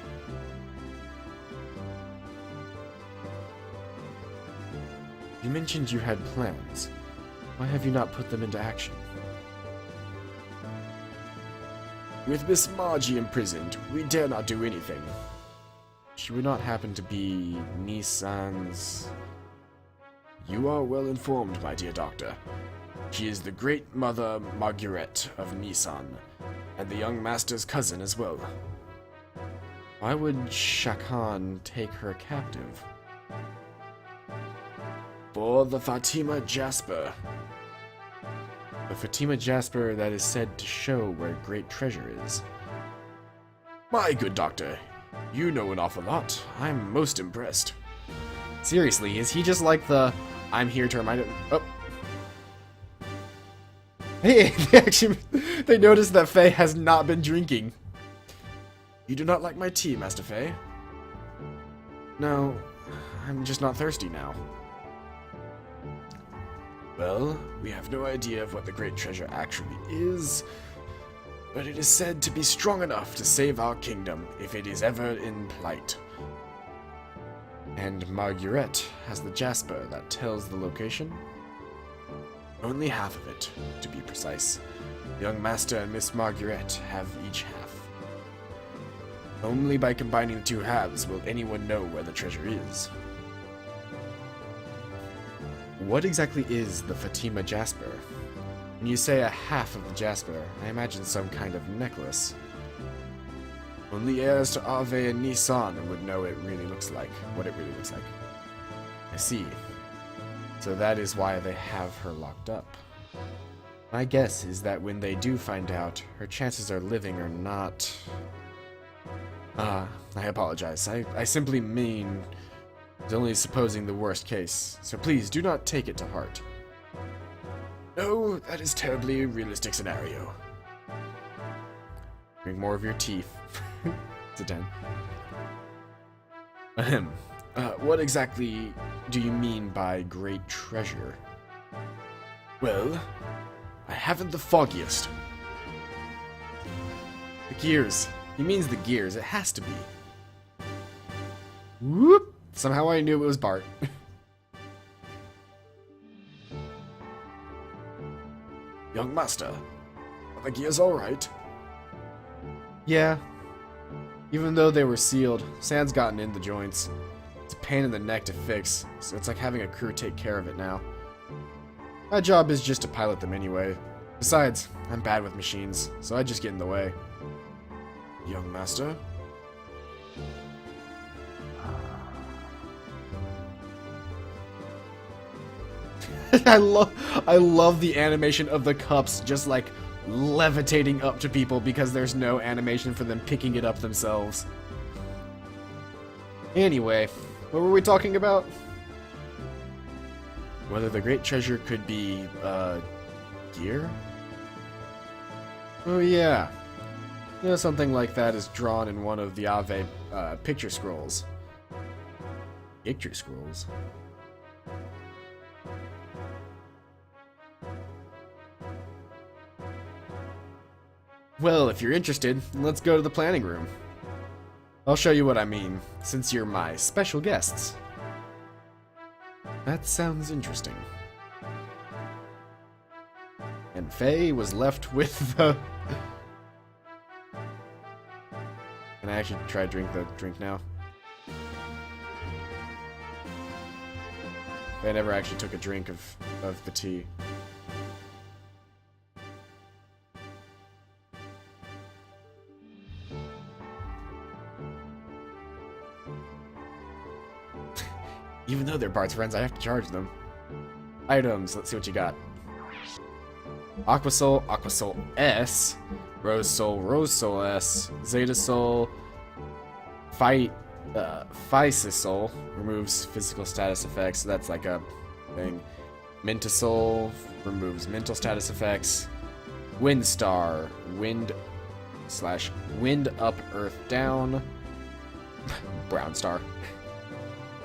You mentioned you had plans. Why have you not put them into action? With Miss Margie imprisoned, we dare not do anything. She would not happen to be Nissan's... You are well informed, my dear doctor. She is the great mother Marguerite of Nissan, and the young master's cousin as well. Why would Shakan take her captive? For the Fatima Jasper. The Fatima Jasper that is said to show where great treasure is. My good doctor, you know an awful lot. I'm most impressed. Seriously, is he just like the... I'm here to remind him... Oh. Hey, they noticed that Faye has not been drinking. You do not like my tea, Master Faye? No, I'm just not thirsty now. Well, we have no idea of what the great treasure actually is, but it is said to be strong enough to save our kingdom if it is ever in plight. And Marguerite has the Jasper that tells the location? Only half of it, to be precise. Young Master and Miss Marguerite have each half. Only by combining the two halves will anyone know where the treasure is. What exactly is the Fatima Jasper? When you say a half of the Jasper, I imagine some kind of necklace. Only heirs to Ave and Nissan would know what it really looks like. I see. So that is why they have her locked up. My guess is that when they do find out, her chances of living are not... I apologize. I simply mean... It's only supposing the worst case, so please do not take it to heart. No, that is terribly realistic scenario. Drink more of your tea. It's a 10. Ahem. What exactly do you mean by great treasure? Well, I haven't the foggiest. The gears. He means the gears. It has to be. Whoop! Somehow I knew it was Bart. Young Master, are the gears alright? Yeah. Even though they were sealed, sand's gotten in the joints. It's a pain in the neck to fix, so it's like having a crew take care of it now. My job is just to pilot them anyway. Besides, I'm bad with machines, so I just get in the way. Young Master? I love the animation of the cups just like levitating up to people because there's no animation for them picking it up themselves. Anyway, what were we talking about? Whether the great treasure could be, gear? Oh yeah. You know, something like that is drawn in one of the Ave, picture scrolls. Picture scrolls? Well, if you're interested, let's go to the planning room. I'll show you what I mean, since you're my special guests. That sounds interesting. And Faye was left with the... Can I actually try to drink the drink now? I never actually took a drink of the tea. Even though they're Bart's friends, I have to charge them. Items, let's see what you got. Aqua Soul, Aqua Soul S, Rose Soul S, Zeta Soul, Physis Soul, removes physical status effects, so that's like a thing. Minta Soul, removes mental status effects. Wind Star, Wind up, Earth down. Brown Star.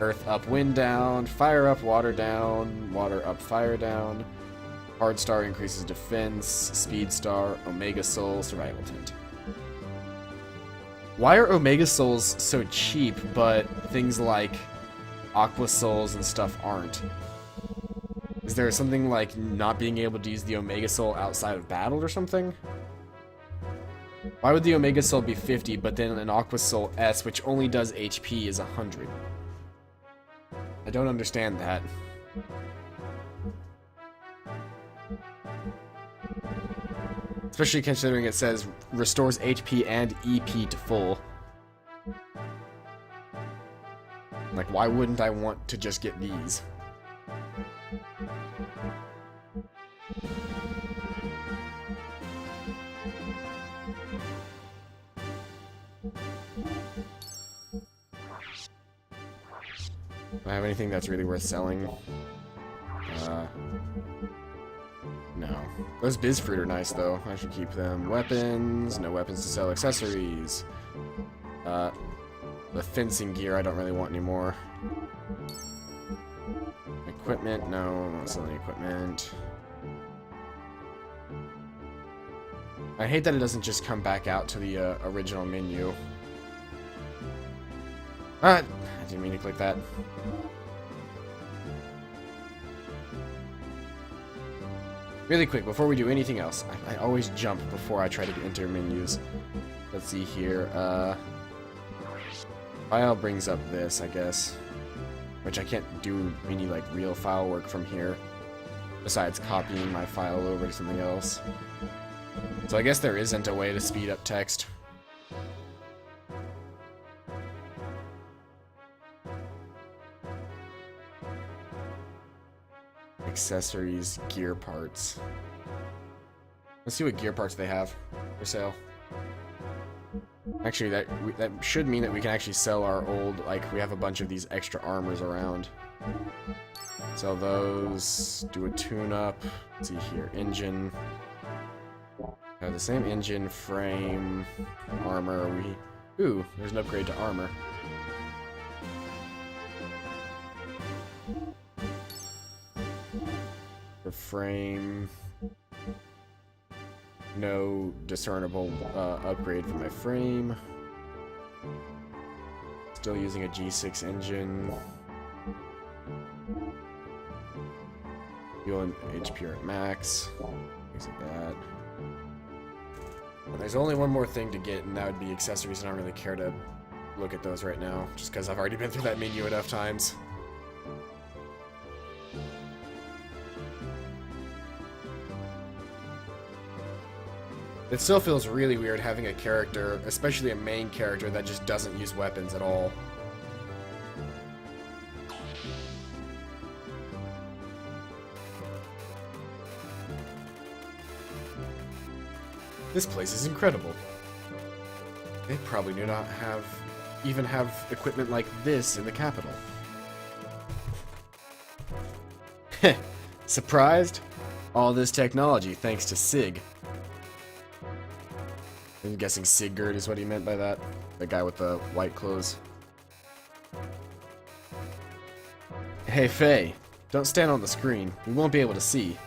Earth up, Wind down. Fire up, Water down. Water up, Fire down. Hard Star increases defense. Speed Star, Omega Soul, Survival Tent. Why are Omega Souls so cheap, but things like Aqua Souls and stuff aren't? Is there something like not being able to use the Omega Soul outside of battle or something? Why would the Omega Soul be 50, but then an Aqua Soul S, which only does HP, is 100? I don't understand that. Especially considering it says restores HP and EP to full. Like, why wouldn't I want to just get these? Do I have anything that's really worth selling? No. Those Bizfruit are nice, though. I should keep them. Weapons. No weapons to sell. Accessories. The fencing gear I don't really want anymore. Equipment. No, I'm not selling equipment. I hate that it doesn't just come back out to the original menu. I didn't mean to click that. Really quick, before we do anything else, I always jump before I try to enter menus. Let's see here. File brings up this, I guess. Which I can't do any, like, real file work from here. Besides copying my file over to something else. So I guess there isn't a way to speed up text. Accessories, gear parts. Let's see what gear parts they have for sale. Actually, that should mean that we can actually sell our old, like, we have a bunch of these extra armors around. Sell those, do a tune-up. Let's see here, engine. Have the same engine, frame, armor. Ooh, there's an upgrade to armor. The frame. No discernible upgrade for my frame. Still using a G6 engine. Fuel and HP are at max. Things like that. There's only one more thing to get, and that would be accessories, and I don't really care to look at those right now, just because I've already been through that menu enough times. It still feels really weird having a character, especially a main character, that just doesn't use weapons at all. This place is incredible. They probably do not even have equipment like this in the capital. Heh, surprised? All this technology thanks to Sig. I'm guessing Sigurd is what he meant by that. The guy with the white clothes. Hey, Faye. Don't stand on the screen. We won't be able to see.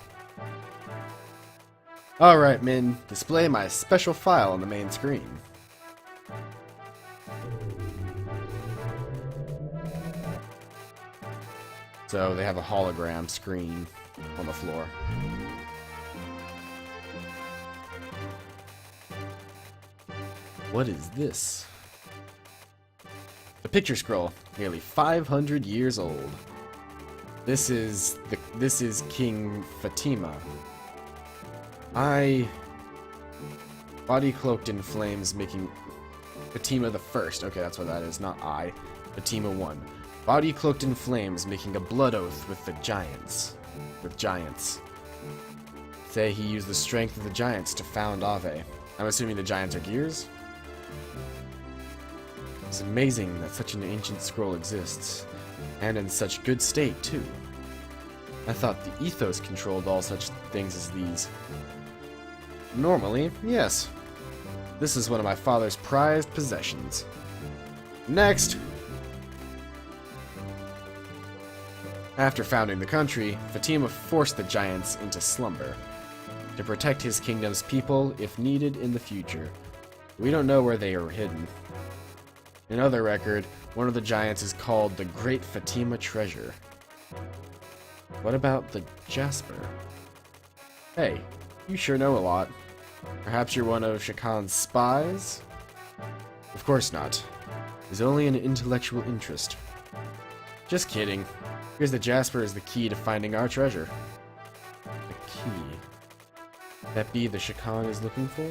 Alright, Min. Display my special file on the main screen. So they have a hologram screen on the floor. What is this? The picture scroll, nearly 500 years old. This is King Fatima. Body cloaked in flames, making Fatima the First. Okay, that's what that is, not I. Fatima 1. Body cloaked in flames, making a blood oath with the giants. Say he used the strength of the giants to found Ave. I'm assuming the giants are gears? It's amazing that such an ancient scroll exists, and in such good state, too. I thought the ethos controlled all such things as these. Normally, yes. This is one of my father's prized possessions. Next! After founding the country, Fatima forced the giants into slumber to protect his kingdom's people if needed in the future. We don't know where they are hidden. In other record, one of the giants is called the Great Fatima Treasure. What about the Jasper? Hey, you sure know a lot. Perhaps you're one of Shakan's spies? Of course not. It's only an intellectual interest. Just kidding. Here's the Jasper as the key to finding our treasure. The key. That be the Shakan is looking for?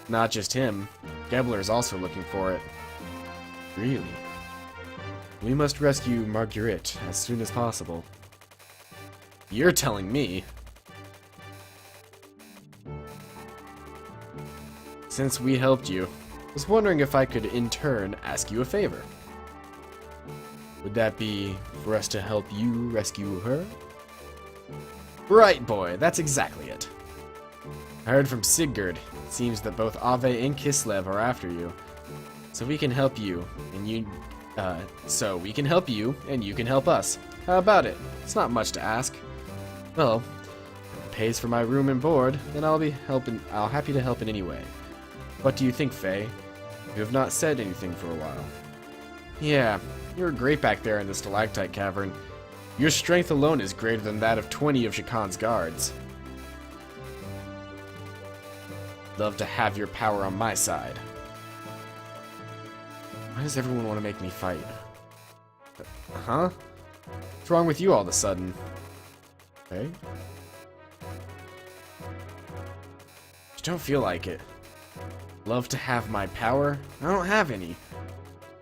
Not just him. Gebler's also looking for it. Really? We must rescue Marguerite as soon as possible. You're telling me. Since we helped you, I was wondering if I could in turn ask you a favor. Would that be for us to help you rescue her? Right, boy, that's exactly it. I heard from Sigurd. It seems that both Ave and Kislev are after you. So we can help you, and you can help us. How about it? It's not much to ask. Well, if it pays for my room and board, then I'll happy to help in any way. What do you think, Faye? You have not said anything for a while. Yeah, you're great back there in the stalactite cavern. Your strength alone is greater than that of 20 of Shakan's guards. Love to have your power on my side. Why does everyone want to make me fight? Huh? What's wrong with you all of a sudden? Okay. Just don't feel like it. Love to have my power? I don't have any.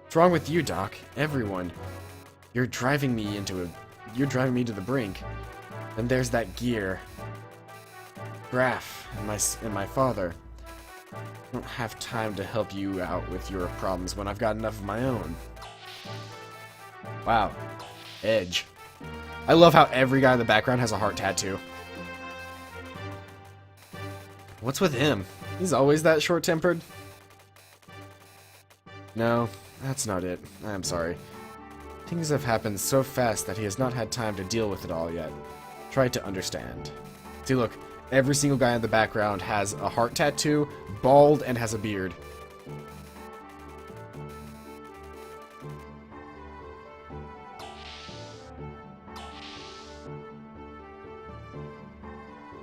What's wrong with you, Doc? Everyone. You're driving me to the brink. And there's that gear. Graf and my father. I don't have time to help you out with your problems when I've got enough of my own. Wow. Edge. I love how every guy in the background has a heart tattoo. What's with him? He's always that short-tempered? No, that's not it. I'm sorry. Things have happened so fast that he has not had time to deal with it all yet. Try to understand. See, look. Every single guy in the background has a heart tattoo, bald, and has a beard.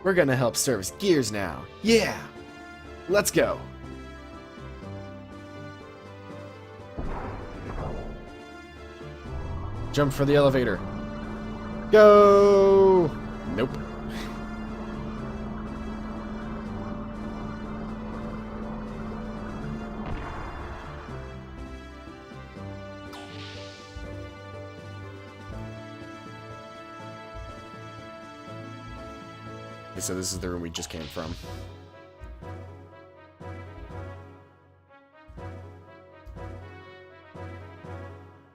We're gonna help service gears now. Yeah! Let's go! Jump for the elevator. Go! Nope. Okay, so this is the room we just came from.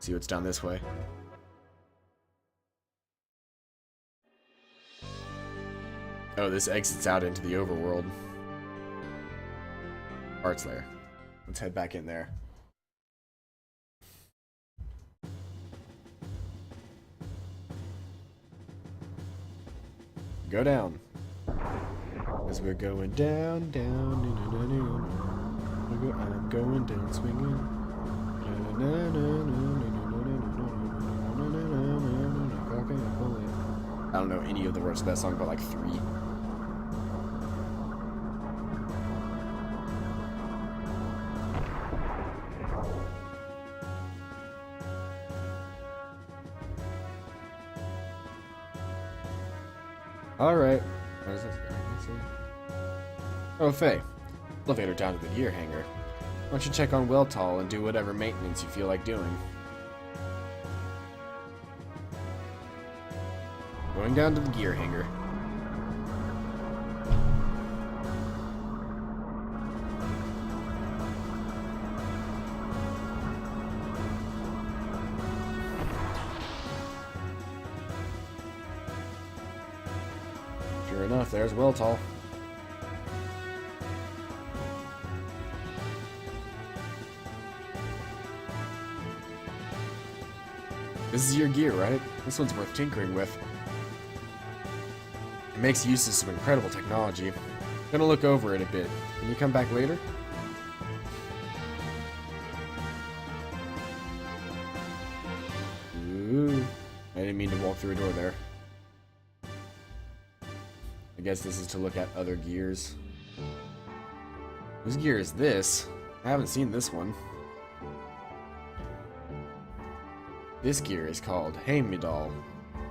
See what's down this way. Oh, this exits out into the overworld. Art's lair. Let's head back in there. Go down. As we're going down, down, I'm going down swinging. I don't know any of the words of that song, but like 3. Alright. What is this? Oh, Faye. Elevator down to the gear hangar. Why don't you check on Weltall and do whatever maintenance you feel like doing? Going down to the gear hangar. Sure enough, there's Weltall. This is your gear, right? This one's worth tinkering with. It makes use of some incredible technology. I'm gonna look over it a bit. Can you come back later? Ooh. I didn't mean to walk through a door there. I guess this is to look at other gears. Whose gear is this? I haven't seen this one. This gear is called Heimdall.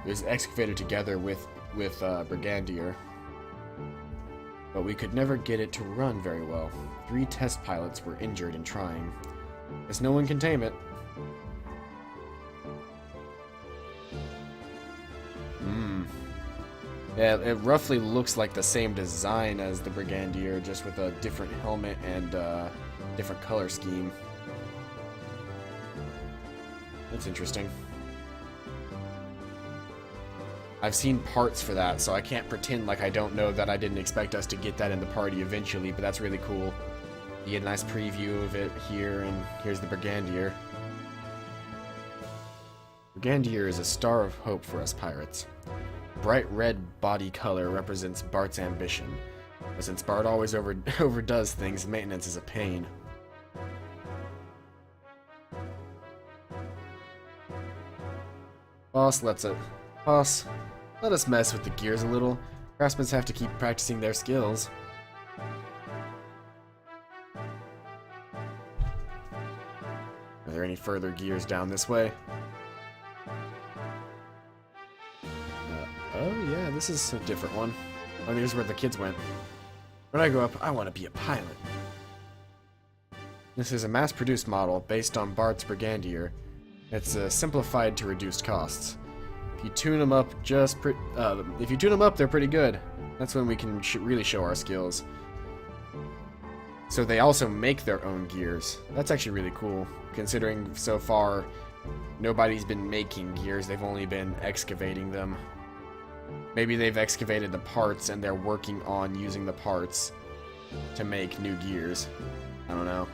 It was excavated together with Brigandier. But we could never get it to run very well. 3 test pilots were injured in trying. Guess no one can tame it. Yeah, it roughly looks like the same design as the Brigandier, just with a different helmet and different color scheme. That's interesting. I've seen parts for that, so I can't pretend like I don't know that I didn't expect us to get that in the party eventually, but that's really cool. You get a nice preview of it here, and here's the Brigandier. Brigandier is a star of hope for us pirates. Bright red body color represents Bart's ambition, but since Bart always overdoes things, maintenance is a pain. Boss, let us mess with the gears a little. Craftsmen have to keep practicing their skills. Are there any further gears down this way? Oh yeah, this is a different one. Oh, here's where the kids went. When I grow up, I want to be a pilot. This is a mass-produced model based on Bart's Brigandier. It's simplified to reduced costs. If you tune them up, they're pretty good. That's when we can really show our skills. So they also make their own gears. That's actually really cool, considering so far nobody's been making gears. They've only been excavating them. Maybe they've excavated the parts and they're working on using the parts to make new gears. I don't know.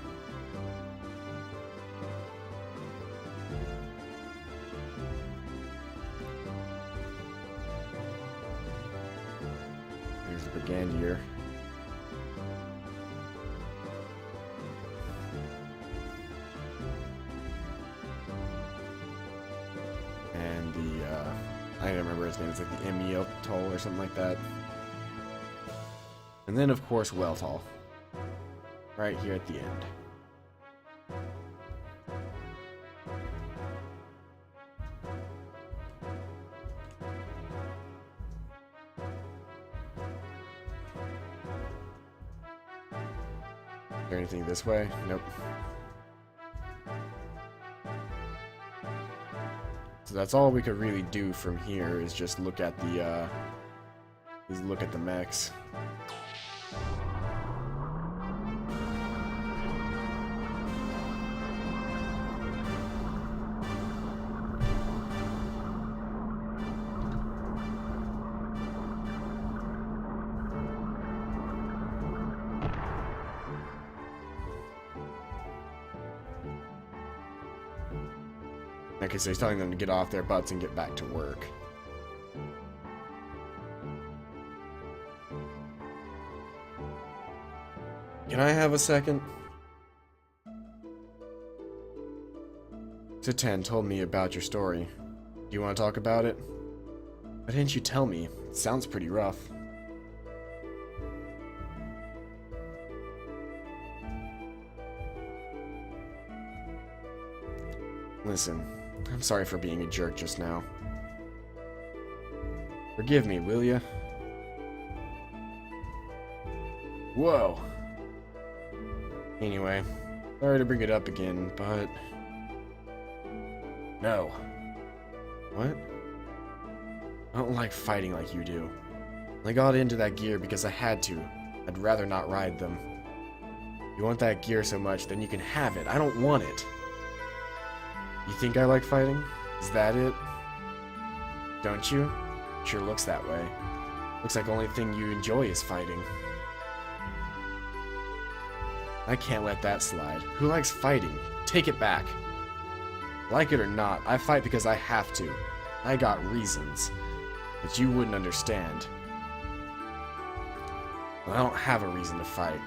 Here's the Brigandier. And the, I don't remember his name, it's like the Emil-Toll or something like that. And then, of course, Weltall. Right here at the end. Is there anything this way? Nope. So that's all we could really do from here is just look at the mechs. Okay, so he's telling them to get off their butts and get back to work. Can I have a second? Zatan told me about your story. Do you want to talk about it? Why didn't you tell me? It sounds pretty rough. Listen, I'm sorry for being a jerk just now. Forgive me, will ya? Whoa. Anyway, sorry to bring it up again, but... No. What? I don't like fighting like you do. I got into that gear because I had to. I'd rather not ride them. You want that gear so much, then you can have it. I don't want it. You think I like fighting? Is that it? Don't you? Sure looks that way. Looks like the only thing you enjoy is fighting. I can't let that slide. Who likes fighting? Take it back. Like it or not, I fight because I have to. I got reasons. But you wouldn't understand. I don't have a reason to fight.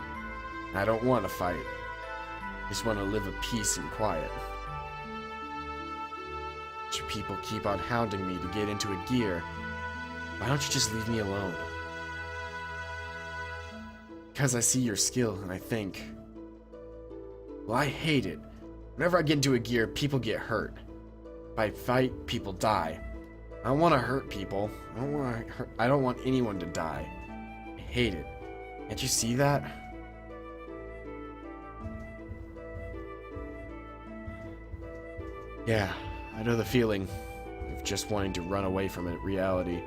I don't want to fight. I just want to live at peace and quiet. But you people keep on hounding me to get into a gear. Why don't you just leave me alone? Because I see your skill and I think... Well, I hate it. Whenever I get into a gear, people get hurt. If I fight, people die. I don't want to hurt people. I don't want anyone to die. I hate it. Can't you see that? Yeah, I know the feeling of just wanting to run away from it, reality.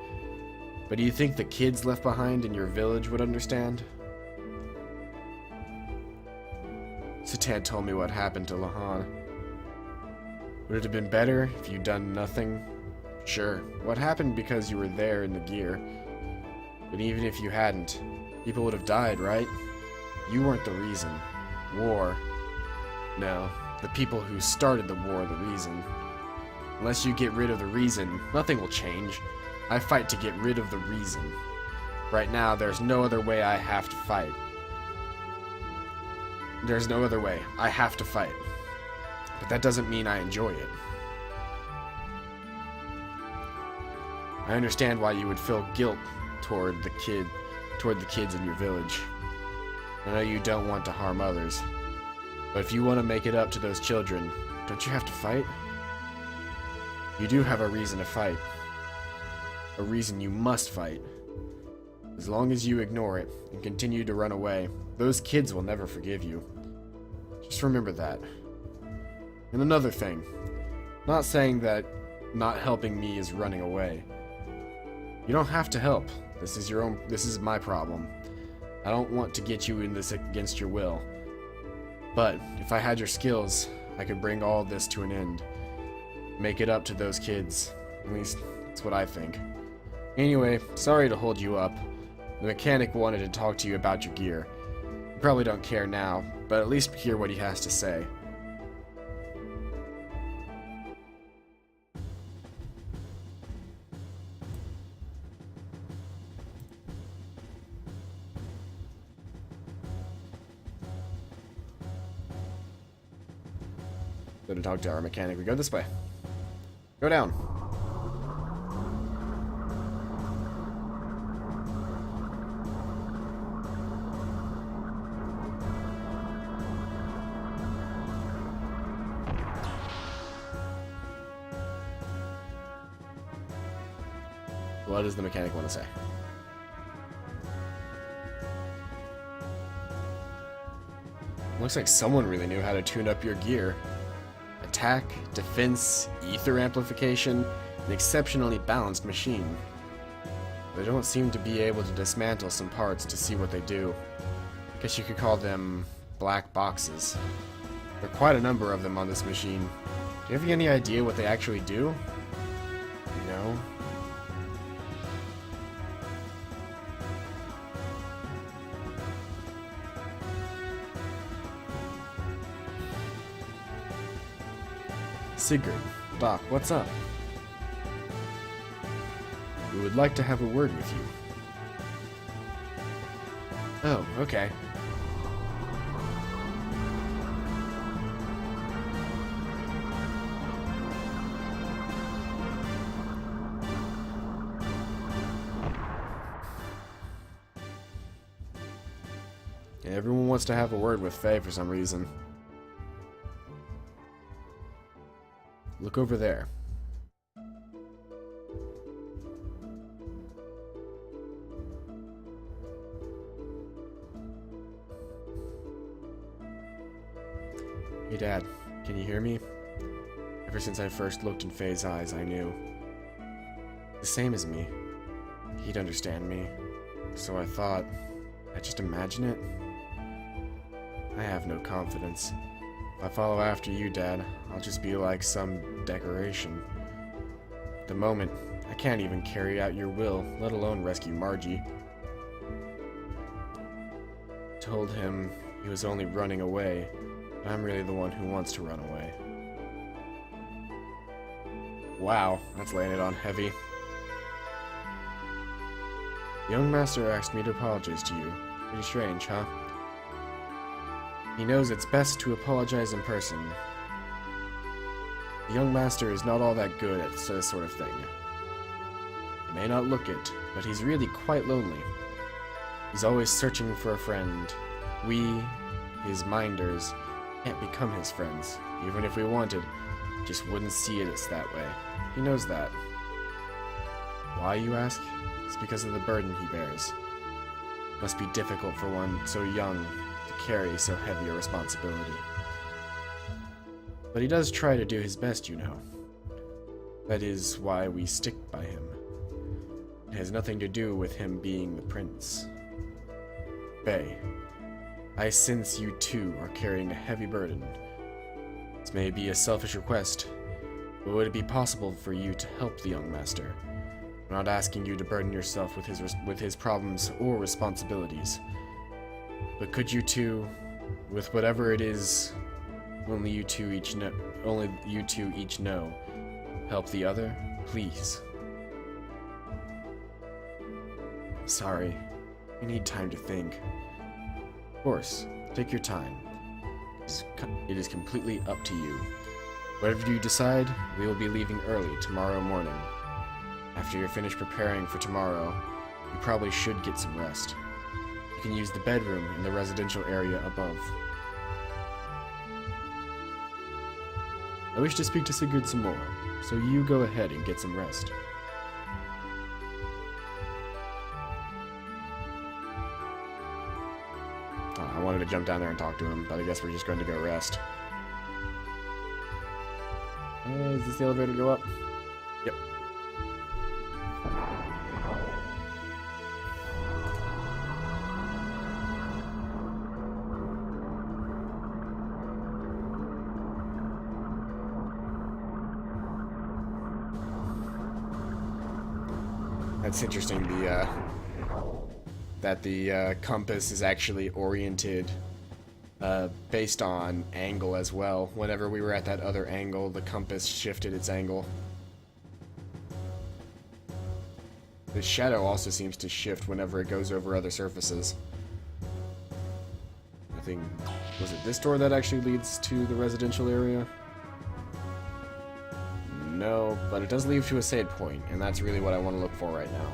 But do you think the kids left behind in your village would understand? Satan told me what happened to Lahan. Would it have been better if you'd done nothing? Sure. What happened because you were there in the gear. But even if you hadn't, people would have died, right? You weren't the reason. War. No, the people who started the war are the reason. Unless you get rid of the reason, nothing will change. I fight to get rid of the reason. Right now, there's no other way I have to fight. There's no other way. I have to fight. But that doesn't mean I enjoy it. I understand why you would feel guilt toward the kids in your village. I know you don't want to harm others. But if you want to make it up to those children, don't you have to fight? You do have a reason to fight. A reason you must fight. As long as you ignore it and continue to run away, those kids will never forgive you. Just remember that. And another thing. Not saying that not helping me is running away. You don't have to help. This is my problem. I don't want to get you in this against your will. But if I had your skills, I could bring all this to an end. Make it up to those kids. At least, that's what I think. Anyway, sorry to hold you up. The mechanic wanted to talk to you about your gear. You probably don't care now, but at least hear what he has to say. So to talk to our mechanic, we go this way. Go down. What does the mechanic want to say? Looks like someone really knew how to tune up your gear. Attack, defense, ether amplification, an exceptionally balanced machine. They don't seem to be able to dismantle some parts to see what they do. Guess you could call them black boxes. There are quite a number of them on this machine. Do you have any idea what they actually do? No? Sigurd, Doc, what's up? We would like to have a word with you. Oh, okay. Yeah, everyone wants to have a word with Faye for some reason. Look over there. Hey Dad, can you hear me? Ever since I first looked in Faye's eyes, I knew. The same as me. He'd understand me. So I thought, I'd just imagine it. I have no confidence. If I follow after you, Dad, I'll just be like some decoration. At the moment, I can't even carry out your will, let alone rescue Margie. Told him he was only running away, but I'm really the one who wants to run away. Wow, that's laying it on heavy. The young master asked me to apologize to you. Pretty strange, huh? He knows it's best to apologize in person. The young master is not all that good at this sort of thing. He may not look it, but he's really quite lonely. He's always searching for a friend. We, his minders, can't become his friends. Even if we wanted, just wouldn't see it as that way. He knows that. Why, you ask? It's because of the burden he bears. It must be difficult for one so young to carry so heavy a responsibility. But he does try to do his best, you know. That is why we stick by him. It has nothing to do with him being the prince. Faye, I sense you too are carrying a heavy burden. This may be a selfish request, but would it be possible for you to help the young master? I'm not asking you to burden yourself with his problems or responsibilities. But could you two, with whatever it is only you two each know, help the other, please? Sorry, I need time to think. Of course, take your time. It is completely up to you. Whatever you decide, we will be leaving early tomorrow morning. After you're finished preparing for tomorrow, you probably should get some rest. You can use the bedroom in the residential area above. I wish to speak to Sigurd some more, so you go ahead and get some rest. I wanted to jump down there and talk to him, but I guess we're just going to go rest. Is this the elevator to go up? Yep. That's interesting, that the compass is actually oriented based on angle as well. Whenever we were at that other angle, the compass shifted its angle. The shadow also seems to shift whenever it goes over other surfaces. I think, was it this door that actually leads to the residential area? No, but it does lead to a save point, and that's really what I want to look for right now.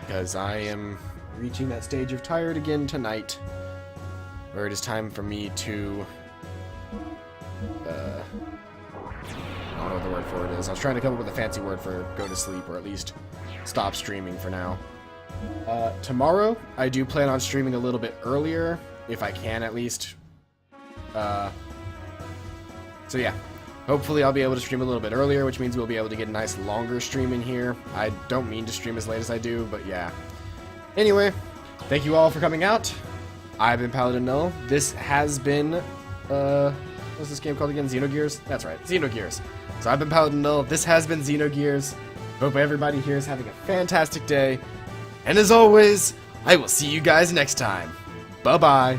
Because I am reaching that stage of tired again tonight, where it is time for me to, I don't know what the word for it is. I was trying to come up with a fancy word for go to sleep, or at least stop streaming for now. Tomorrow, I do plan on streaming a little bit earlier, if I can at least. So yeah, hopefully I'll be able to stream a little bit earlier, which means we'll be able to get a nice longer stream in here. I don't mean to stream as late as I do, but yeah. Anyway, thank you all for coming out. I've been Paladin Null. This has been, what's this game called again? XenoGears? That's right, XenoGears. So I've been Paladin Null. This has been XenoGears. Hope everybody here is having a fantastic day. And as always, I will see you guys next time. Bye-bye.